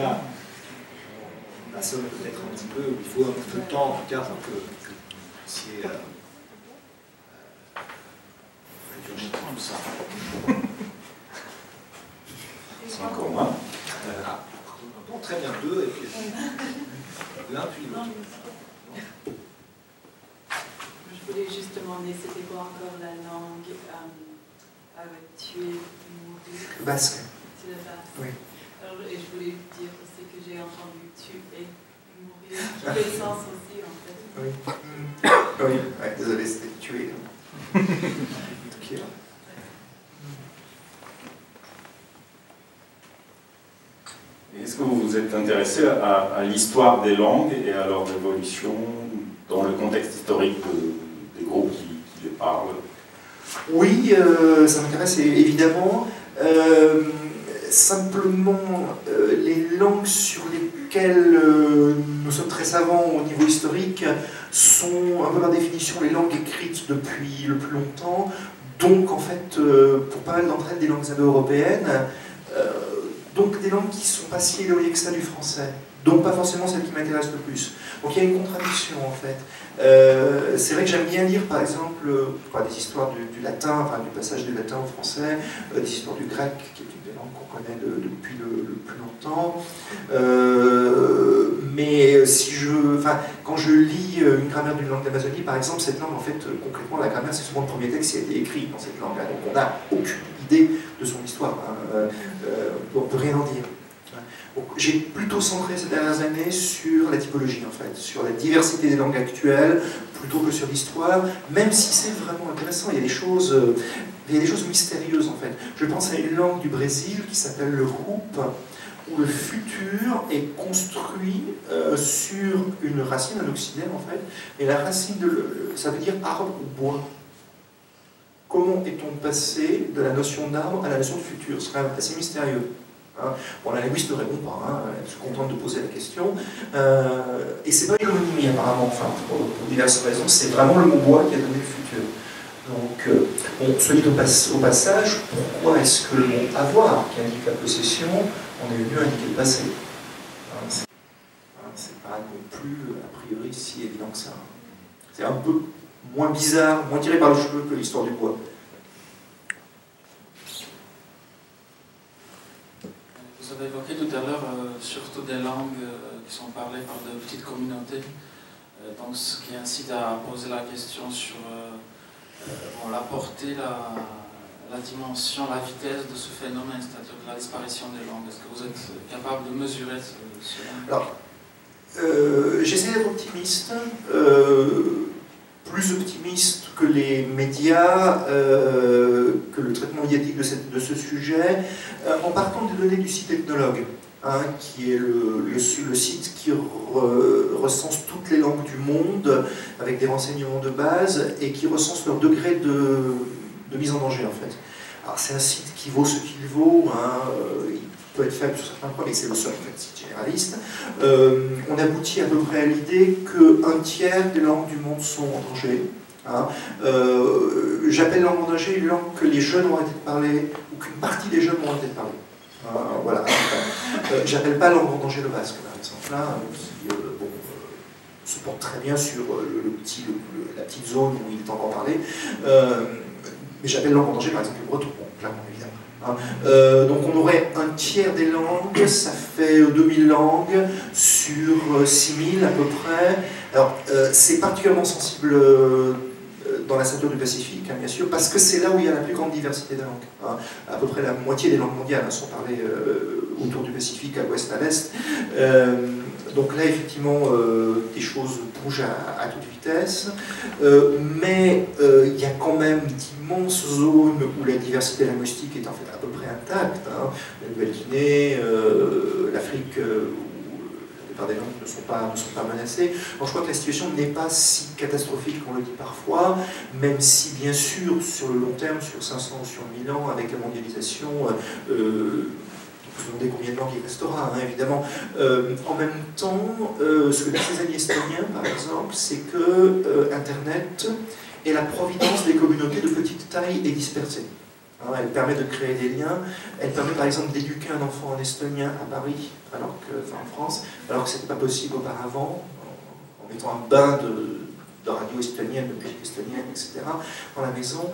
assomme peut-être un petit peu, il faut un peu de temps, en tout cas, pour que vous puissiez ingurgiter tout ça. C'est encore moi. Bon, très bien, deux, et puis l'un, puis l'autre. Je voulais juste demander, c'était quoi encore la langue avec tuer, mourir? Basque. C'est le basque. Oui. Alors, et je voulais dire aussi que j'ai entendu tuer, mourir, qui fait sens aussi en fait. Oui. Oui, ouais, désolé, c'était tué. Okay. Est-ce que vous vous êtes intéressé à l'histoire des langues et à leur évolution dans le contexte historique des groupes qui les parlent? Oui, ça m'intéresse évidemment. Simplement, les langues sur lesquelles nous sommes très savants au niveau historique sont un peu par définition les langues écrites depuis le plus longtemps. Donc en fait, pour pas mal d'entre elles, des langues indo-européennes, donc des langues qui ne sont pas si éloignées que ça du français, donc pas forcément celles qui m'intéressent le plus. Donc il y a une contradiction en fait. C'est vrai que j'aime bien lire par exemple des histoires du latin, enfin du passage du latin au français, des histoires du grec, qui est une des langues qu'on connaît depuis le plus longtemps. Mais si quand je lis une grammaire d'une langue d'Amazonie, par exemple, cette langue, en fait, concrètement, la grammaire, c'est souvent le premier texte qui a été écrit dans cette langue-là. Donc on n'a aucune idée de son histoire. Hein. On ne peut rien en dire. J'ai plutôt centré ces dernières années sur la typologie, en fait, sur la diversité des langues actuelles, plutôt que sur l'histoire, même si c'est vraiment intéressant. Il y a des choses mystérieuses, en fait. Je pense à une langue du Brésil qui s'appelle le Hoop, où le futur est construit sur une racine, un auxiliaire, en fait, et la racine, ça veut dire arbre ou bois. Comment est-on passé de la notion d'arbre à la notion de futur? C'est quand même assez mystérieux. Hein. Bon, la linguiste ne répond pas, hein, elle se contente de poser la question. Et c'est pas une homonymie apparemment, enfin, pour diverses raisons, c'est vraiment le mot bois qui a donné le futur. Donc, soit dit au passage, pourquoi est-ce que le mot avoir, qui indique la possession, on est venu indiquer le passé? Hein, c'est pas non plus, a priori, si évident que ça. C'est un peu moins bizarre, moins tiré par les cheveux que l'histoire du bois. Vous avez évoqué tout à l'heure surtout des langues qui sont parlées par de petites communautés, donc ce qui incite à poser la question sur la portée, la dimension, la vitesse de ce phénomène, c'est-à-dire de la disparition des langues. Est-ce que vous êtes capable de mesurer cela? Alors, j'essaie d'être optimiste, plus optimiste que les médias, que le traitement médiatique de ce sujet, en partant des données du site Ethnologue, hein, qui est le site qui recense toutes les langues du monde, avec des renseignements de base, et qui recense leur degré de mise en danger, en fait. Alors c'est un site qui vaut ce qu'il vaut, hein, peut être faible sur certains points, mais c'est le seul en fait, c'est généraliste. On aboutit à peu près à l'idée qu'un tiers des langues du monde sont en danger. Hein. J'appelle langue en danger une langue que les jeunes ont arrêté de parler, ou qu'une partie des jeunes ont arrêté de parler. Voilà. J'appelle pas langue en danger le basque, par exemple, là, qui se porte très bien sur la petite zone où il est encore parlé. Mais j'appelle langue en danger, par exemple, le breton, clairement, évidemment. Hein. Donc on aurait un tiers des langues, ça fait 2000 langues sur 6000 à peu près. Alors c'est particulièrement sensible dans la ceinture du Pacifique, hein, bien sûr, parce que c'est là où il y a la plus grande diversité de langues. Hein. À peu près la moitié des langues mondiales sont parlées autour du Pacifique, à l'ouest, à l'est. Donc là, effectivement, des choses bougent à toute vitesse, mais il y a quand même d'immenses zones où la diversité linguistique est en fait à peu près intacte. Hein. La Nouvelle-Guinée, l'Afrique, où la plupart des langues ne sont pas menacées. Donc je crois que la situation n'est pas si catastrophique qu'on le dit parfois, même si, bien sûr, sur le long terme, sur 500 ou sur 1000 ans, avec la mondialisation, vous vous demandez combien de langues il restera, hein, évidemment. En même temps, ce que disent les amis estoniens, par exemple, c'est que Internet est la providence des communautés de petite taille et dispersées. Hein, elle permet de créer des liens, elle permet par exemple d'éduquer un enfant en estonien à Paris, en France, alors que ce n'était pas possible auparavant, en mettant un bain de radio estonienne, de musique estonienne, etc., dans la maison.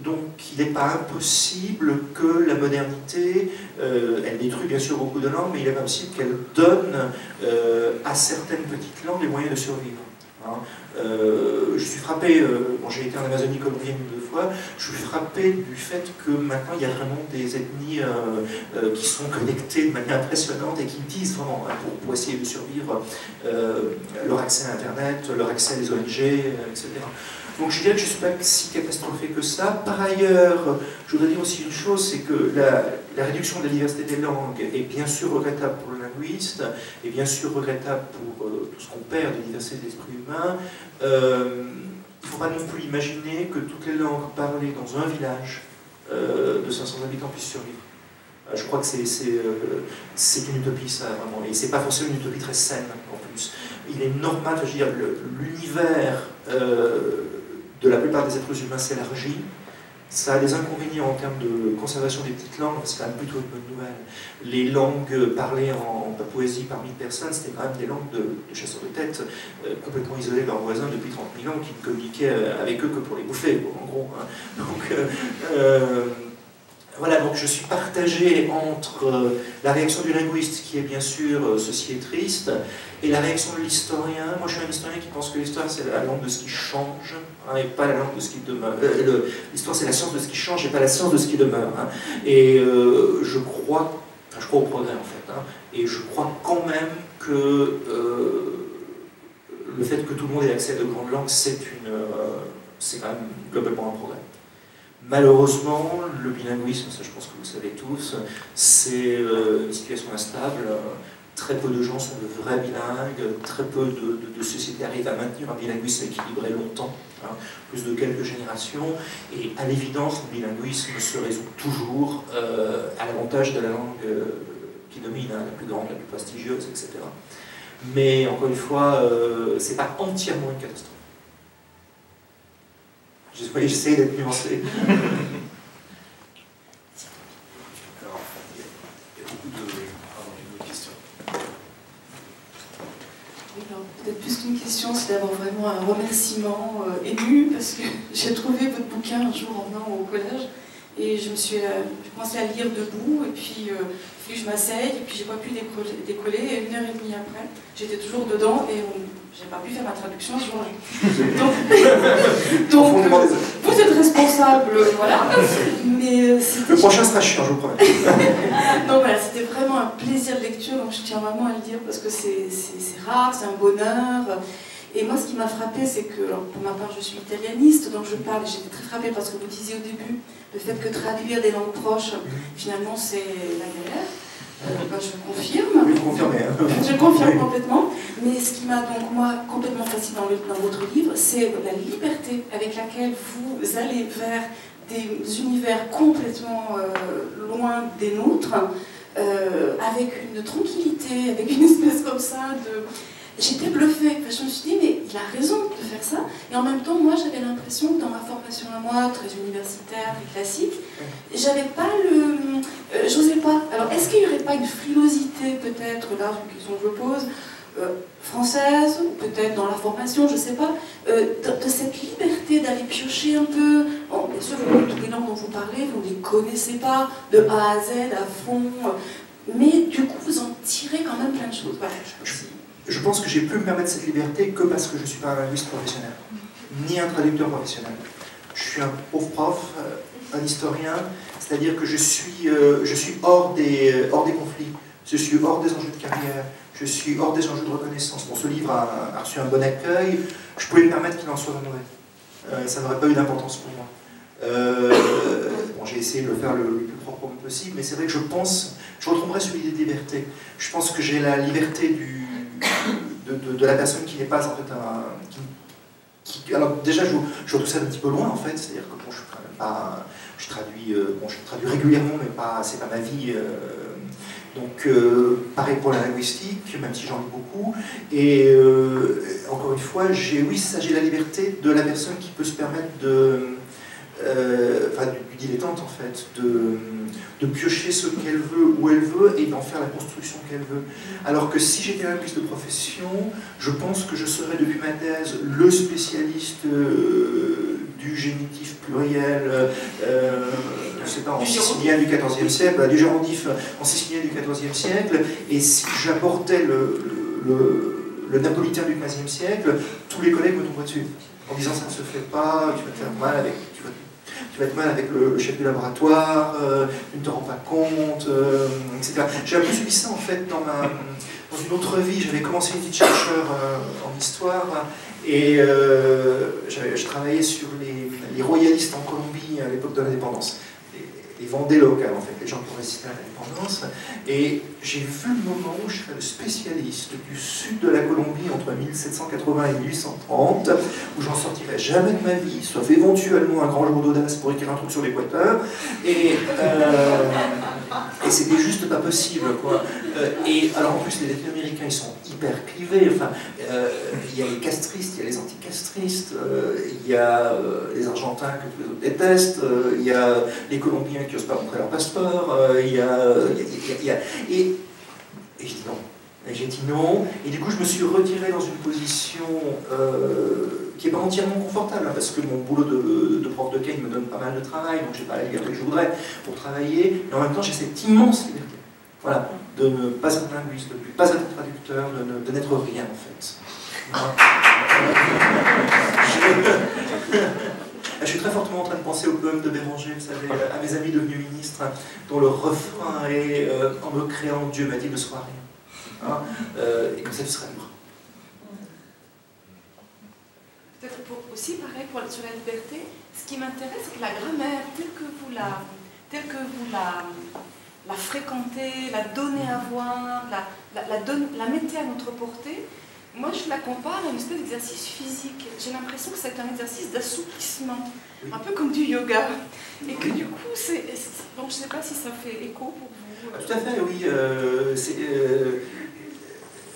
Donc il n'est pas impossible que la modernité, elle détruit bien sûr beaucoup de langues, mais il est pas possible qu'elle donne à certaines petites langues les moyens de survivre. Hein. Je suis frappé, bon, j'ai été en Amazonie colombienne 2 fois, je suis frappé du fait que maintenant il y a vraiment des ethnies qui sont connectées de manière impressionnante et qui disent vraiment, hein, pour essayer de survivre, leur accès à Internet, leur accès à des ONG, etc. Donc je dirais que je ne suis pas si catastrophé que ça. Par ailleurs, je voudrais dire aussi une chose, c'est que la réduction de la diversité des langues est bien sûr regrettable pour le linguiste, et bien sûr regrettable pour tout ce qu'on perd de diversité de l'esprit humain. Il ne faut pas non plus imaginer que toutes les langues parlées dans un village de 500 habitants puissent survivre. Je crois que c'est une utopie, ça, vraiment. Et c'est pas forcément une utopie très saine, en plus. Il est normal, je veux dire, l'univers de la plupart des êtres humains s'élargit. Ça a des inconvénients en termes de conservation des petites langues, c'est quand même plutôt une bonne nouvelle. Les langues parlées en Papouasie par 1000 personnes, c'était quand même des langues de chasseurs de tête, complètement isolées de leurs voisins depuis 30 000 ans, qui ne communiquaient avec eux que pour les bouffer, en gros. Hein. Donc, voilà, donc je suis partagé entre la réaction du linguiste, qui est bien sûr ceci est triste, et la réaction de l'historien. Moi je suis un historien qui pense que l'histoire c'est la langue de ce qui change, hein, et pas la langue de ce qui demeure. L'histoire c'est la science de ce qui change et pas la science de ce qui demeure. Hein. Et je crois au progrès en fait, hein, et je crois quand même que le fait que tout le monde ait accès à de grandes langues, c'est quand même globalement un progrès. Malheureusement, le bilinguisme, ça je pense que vous le savez tous, c'est une situation instable. Très peu de gens sont de vrais bilingues, très peu de sociétés arrivent à maintenir un bilinguisme équilibré longtemps, hein, plus de quelques générations, et à l'évidence, le bilinguisme se résout toujours à l'avantage de la langue qui domine, hein, la plus grande, la plus prestigieuse, etc. Mais encore une fois, c'est pas entièrement une catastrophe. J'essaie d'être nuancé. Alors, il y a beaucoup de questions. Oui, peut-être plus qu'une question, c'est d'abord vraiment un remerciement ému, parce que j'ai trouvé votre bouquin un jour en venant au collège, et j'ai commencé à le lire debout, et puis je m'asseye, et puis j'ai pas pu décoller, et 1h30 après, j'étais toujours dedans, et j'ai pas pu faire ma traduction ce jour-là. Donc vous êtes responsable, voilà. Mais le prochain sera chiant, je vous promets. Donc voilà, c'était vraiment un plaisir de lecture, donc je tiens vraiment à le dire parce que c'est rare, c'est un bonheur. Et moi, ce qui m'a frappée, c'est que, alors, pour ma part, je suis italianiste, donc je parle, j'étais très frappée parce que vous disiez au début, le fait que traduire des langues proches, finalement, c'est la galère. Je confirme. Oui, vous confirmez. Hein. Je confirme complètement. Mais ce qui m'a donc, moi, complètement fasciné dans votre livre, c'est la liberté avec laquelle vous allez vers des univers complètement loin des nôtres, avec une tranquillité, avec une espèce comme ça de... J'étais bluffée. Enfin, je me suis dit, mais il a raison de faire ça. Et en même temps, moi, j'avais l'impression que dans ma formation à moi, très universitaire et classique, j'avais pas le... j'osais pas. Alors, est-ce qu'il n'y aurait pas une frilosité, peut-être, là, c'est une question que je pose, française, ou peut-être dans la formation, je sais pas, de cette liberté d'aller piocher un peu. Bon, bien sûr, tous les langues dont vous parlez, vous ne les connaissez pas de A à Z, à fond, mais du coup, vous en tirez quand même plein de choses. Voilà, je pense que j'ai pu me permettre cette liberté que parce que je ne suis pas un linguiste professionnel, ni un traducteur professionnel. Je suis un pauvre prof, un historien, c'est-à-dire que je suis hors des conflits, je suis hors des enjeux de carrière, je suis hors des enjeux de reconnaissance. Bon, ce livre a reçu un bon accueil, je pouvais me permettre qu'il en soit mauvais. Ça n'aurait pas eu d'importance pour moi. Bon, j'ai essayé de le faire le plus proprement possible, mais c'est vrai que je retomberai sur l'idée de liberté. Je pense que j'ai la liberté de la personne qui n'est pas en fait alors déjà je vois tout ça un petit peu loin en fait, c'est-à-dire que bon, je suis quand même pas, je traduis régulièrement, mais pas, c'est pas ma vie. Donc pareil pour la linguistique, même si j'en lis beaucoup. Et encore une fois, j'ai la liberté de la personne qui peut se permettre du dilettante en fait, de piocher ce qu'elle veut, où elle veut, et d'en faire la construction qu'elle veut. Alors que si j'étais linguiste de profession, je pense que je serais depuis ma thèse le spécialiste du génitif pluriel, je sais pas, en sicilien du XIVe siècle, du gérondif en sicilien du XIVe siècle, et si j'abordais le napolitain du XVe siècle, tous les collègues me tomberaient dessus, en disant ça ne se fait pas, tu vas te faire mal avec... Tu vas être mal avec le chef du laboratoire, tu ne te rends pas compte, etc. J'ai un peu subi ça en fait dans une autre vie. J'avais commencé une vie de chercheur en histoire et je travaillais sur les royalistes en Colombie à l'époque de l'indépendance. Les Vendées locales en fait, les gens qui ont résisté à l'indépendance. Et j'ai vu le moment où je serais le spécialiste du sud de la Colombie entre 1780 et 1830, où j'en sortirais jamais de ma vie, sauf éventuellement un grand jour d'audace pour écrire un truc sur l'Équateur. Et c'était juste pas possible, quoi. Et alors en plus, les latino-américains, ils sont hyper clivés. Enfin, il y a les castristes, il y a les anticastristes, il y a les Argentins que tous les autres détestent, il y a les Colombiens qui n'osent pas montrer leur passeport, et je dis non. Et j'ai dit non, et du coup je me suis retiré dans une position qui n'est pas entièrement confortable, hein, parce que mon boulot de prof de Kane me donne pas mal de travail, donc j'ai pas la liberté que je voudrais pour travailler, mais en même temps j'ai cette immense liberté, voilà, de ne pas être linguiste, de ne pas être traducteur, de n'être rien en fait. Je suis très fortement en train de penser au poème de Béranger, vous savez, à mes amis devenus ministres, hein, dont le refrain est en me créant, Dieu m'a dit ne sois rien. Hein, et comme ça, tu seras libre. Peut-être aussi, pareil, sur la liberté, ce qui m'intéresse, c'est que la grammaire, telle que vous la fréquentez, la donnez à voir, la mettez à notre portée, moi je la compare à une espèce d'exercice physique. J'ai l'impression que c'est un exercice d'assouplissement, un peu comme du yoga. Et que du coup, bon, je ne sais pas si ça fait écho pour vous. Tout à fait, oui.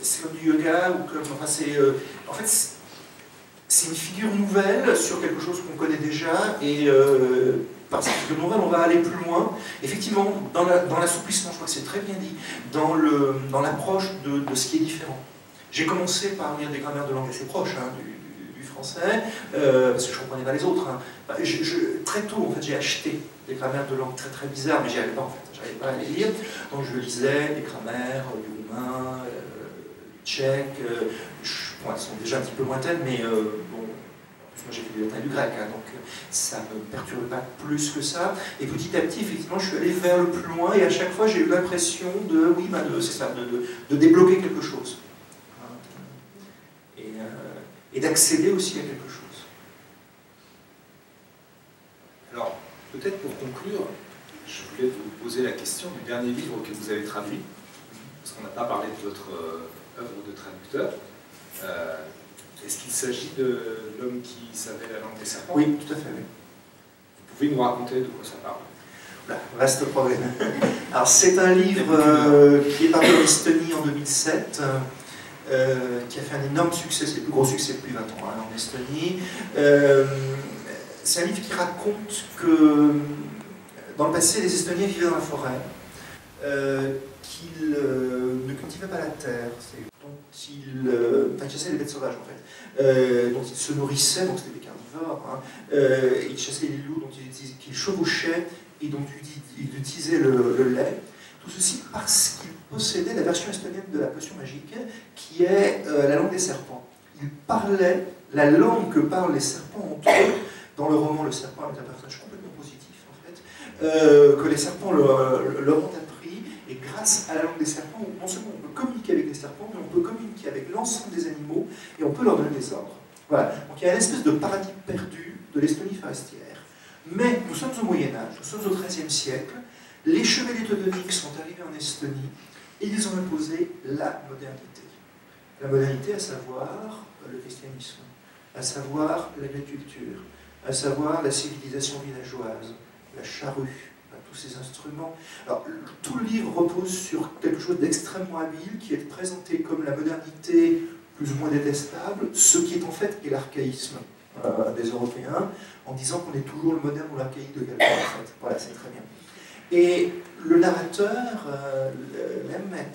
C'est comme du yoga, ou comme. Enfin, en fait, c'est une figure nouvelle sur quelque chose qu'on connaît déjà, et par cette figure nouvelle, on va aller plus loin. Effectivement, dans l'assouplissement, je crois que c'est très bien dit, dans l'approche de ce qui est différent. J'ai commencé par lire des grammaires de langue assez proches hein, du français, parce que je ne comprenais pas les autres. Hein. Très tôt, en fait, j'ai acheté des grammaires de langue très très bizarres, mais j'y arrivais pas en fait, j'arrivais pas à les lire. Donc je lisais des grammaires du roumain, du tchèque, bon, elles sont déjà un petit peu lointaines, mais bon, moi j'ai fait du latin et du grec, hein, donc ça ne me perturbe pas plus que ça. Et petit à petit, effectivement, je suis allé vers le plus loin, et à chaque fois j'ai eu l'impression de débloquer quelque chose. Et d'accéder aussi à quelque chose. Alors, peut-être pour conclure, je voulais vous poser la question du dernier livre que vous avez traduit, parce qu'on n'a pas parlé de votre œuvre de traducteur. Est-ce qu'il s'agit de L'homme qui savait la langue des serpents? Oui, tout à fait, oui. Vous pouvez nous raconter de quoi ça parle? Vaste problème. Alors c'est un livre qui est paru en Estonie en 2007, qui a fait un énorme succès, c'est le plus gros succès depuis 20 ans hein, en Estonie. C'est un livre qui raconte que dans le passé, les Estoniens vivaient dans la forêt, qu'ils ne cultivaient pas la terre, dont ils chassaient les bêtes sauvages en fait, dont ils se nourrissaient, donc c'était des carnivores, hein, ils chassaient les loups, qu'ils chevauchaient et dont ils utilisaient le lait. Tout ceci parce qu'ils possédaient la version estonienne de la potion magique, qui est la langue des serpents. Ils parlaient la langue que parlent les serpents entre eux. Dans le roman, le serpent est un personnage complètement positif, en fait, que les serpents leur ont appris, et grâce à la langue des serpents, non seulement on peut communiquer avec les serpents, mais on peut communiquer avec l'ensemble des animaux, et on peut leur donner des ordres. Voilà. Donc il y a une espèce de paradigme perdu de l'Estonie forestière. Mais nous sommes au Moyen-Âge, nous sommes au XIIIe siècle, les chevaliers teutoniques sont arrivés en Estonie, et ils ont imposé la modernité. La modernité, à savoir le christianisme, à savoir l'agriculture, à savoir la civilisation villageoise, la charrue, tous ces instruments. Alors, tout le livre repose sur quelque chose d'extrêmement habile, qui est présenté comme la modernité plus ou moins détestable, ce qui est en fait est l'archaïsme des Européens, en disant qu'on est toujours le moderne ou l'archaïque de quelqu'un, en fait. Voilà, c'est très bien. Et le narrateur, Lemmet,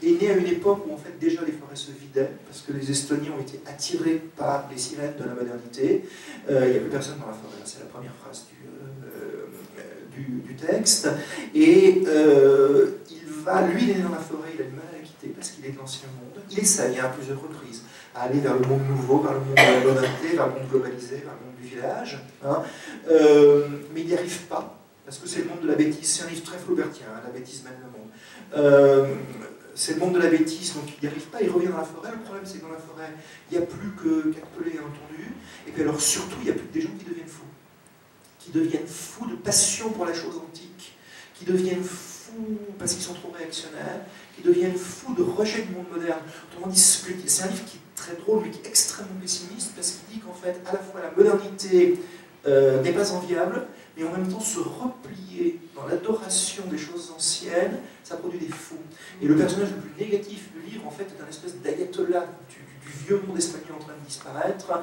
est né à une époque où en fait déjà les forêts se vidaient, parce que les Estoniens ont été attirés par les sirènes de la modernité. Il n'y a plus personne dans la forêt, c'est la première phrase du texte. Et lui il est né dans la forêt, il a du mal à la quitter parce qu'il est de l'ancien monde. Il essaye à plusieurs reprises à aller vers le monde nouveau, vers le monde de la modernité, vers le monde globalisé, vers le monde du village, hein. Mais il n'y arrive pas, parce que c'est le monde de la bêtise. C'est un livre très flaubertien, hein, la bêtise mène le monde. C'est le monde de la bêtise, donc il n'y arrive pas, il revient dans la forêt. Le problème, c'est que dans la forêt, il n'y a plus que 4 pelés, bien entendu. Et puis alors, surtout, il n'y a plus que des gens qui deviennent fous. Qui deviennent fous de passion pour la chose antique, qui deviennent fous parce qu'ils sont trop réactionnaires, qui deviennent fous de rejet du monde moderne. Autrement dit, c'est un livre qui est très drôle, mais qui est extrêmement pessimiste, parce qu'il dit qu'en fait, à la fois la modernité n'est pas enviable, mais en même temps se replier dans l'adoration des choses anciennes, ça produit des fous. Et le personnage le plus négatif du livre, en fait, est un espèce d'ayatollah du vieux monde espagnol en train de disparaître,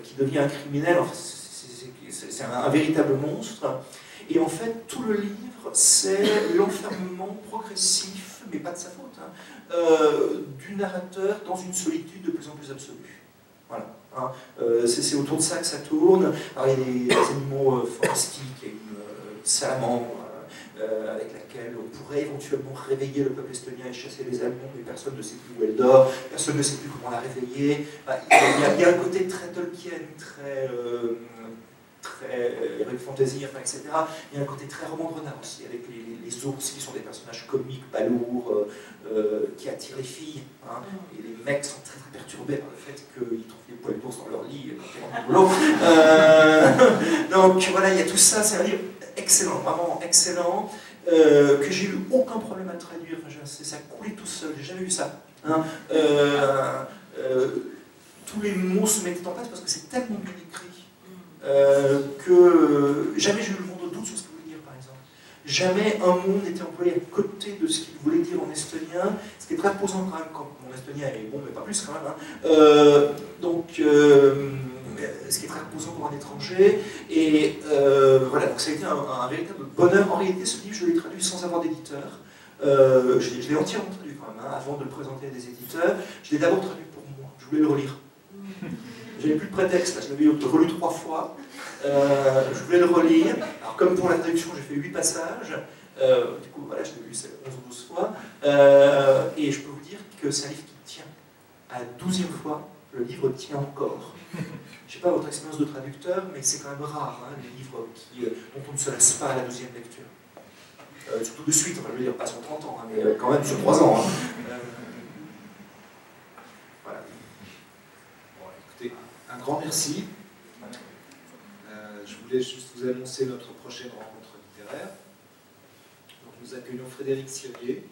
qui devient un criminel. Enfin, c'est un véritable monstre. Et en fait, tout le livre, c'est l'enfermement progressif, mais pas de sa faute, hein, du narrateur dans une solitude de plus en plus absolue. Voilà. Hein. C'est autour de ça que ça tourne. Alors, il y a des animaux fantastiques, il y a une salamandre avec laquelle on pourrait éventuellement réveiller le peuple estonien et chasser les Allemands, mais personne ne sait plus où elle dort, personne ne sait plus comment la réveiller. Il y a un côté très Tolkien, très avec fantasy, enfin, etc. Il y a un côté très roman de renard aussi, avec les ours qui sont des personnages comiques, balourds, qui attirent les filles. Hein, et les mecs sont très très perturbés par le fait qu'ils trouvent des poils d'ours dans leur lit quand ils rentrent au boulot. Donc voilà, il y a tout ça, c'est un livre excellent, vraiment excellent, que j'ai eu aucun problème à traduire, enfin, ça coulait tout seul, j'ai jamais vu ça. Hein. Tous les mots se mettaient en place parce que c'est tellement bien écrit. Que jamais j'ai eu le moindre doute sur ce qu'il voulait dire, par exemple. Jamais un mot n'était employé à côté de ce qu'il voulait dire en estonien, ce qui est très reposant quand même, quand mon estonien est bon, mais pas plus quand même. Hein. Donc, ce qui est très reposant pour un étranger. Et voilà, donc ça a été un véritable bonheur. En réalité, ce livre, je l'ai traduit sans avoir d'éditeur. Je l'ai entièrement traduit quand même, hein, avant de le présenter à des éditeurs. Je l'ai d'abord traduit pour moi, je voulais le relire. J'avais plus de prétexte, là, je l'avais relu 3 fois, je voulais le relire. Alors comme pour la traduction, j'ai fait 8 passages, du coup voilà, je l'ai lu 11 ou 12 fois, et je peux vous dire que c'est un livre qui tient. À la 12e fois, le livre tient encore. Je ne sais pas votre expérience de traducteur, mais c'est quand même rare, hein, les livres dont on ne se lasse pas à la 12e lecture. Surtout de suite, enfin, je veux dire, pas sur 30 ans, hein, mais quand même sur 3 ans. Hein. Voilà. Bon, écoutez, un grand merci. Je voulais juste vous annoncer notre prochaine rencontre littéraire. Donc, nous accueillons Frédéric Sirier,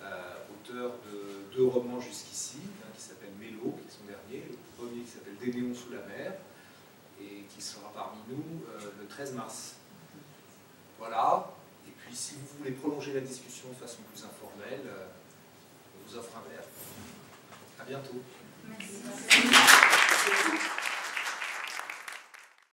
auteur de 2 romans jusqu'ici, un qui s'appelle Mélo, qui est son dernier, le premier qui s'appelle Des néons sous la mer, et qui sera parmi nous le 13 mars. Voilà. Et puis, si vous voulez prolonger la discussion de façon plus informelle, on vous offre un verre. À bientôt. Merci.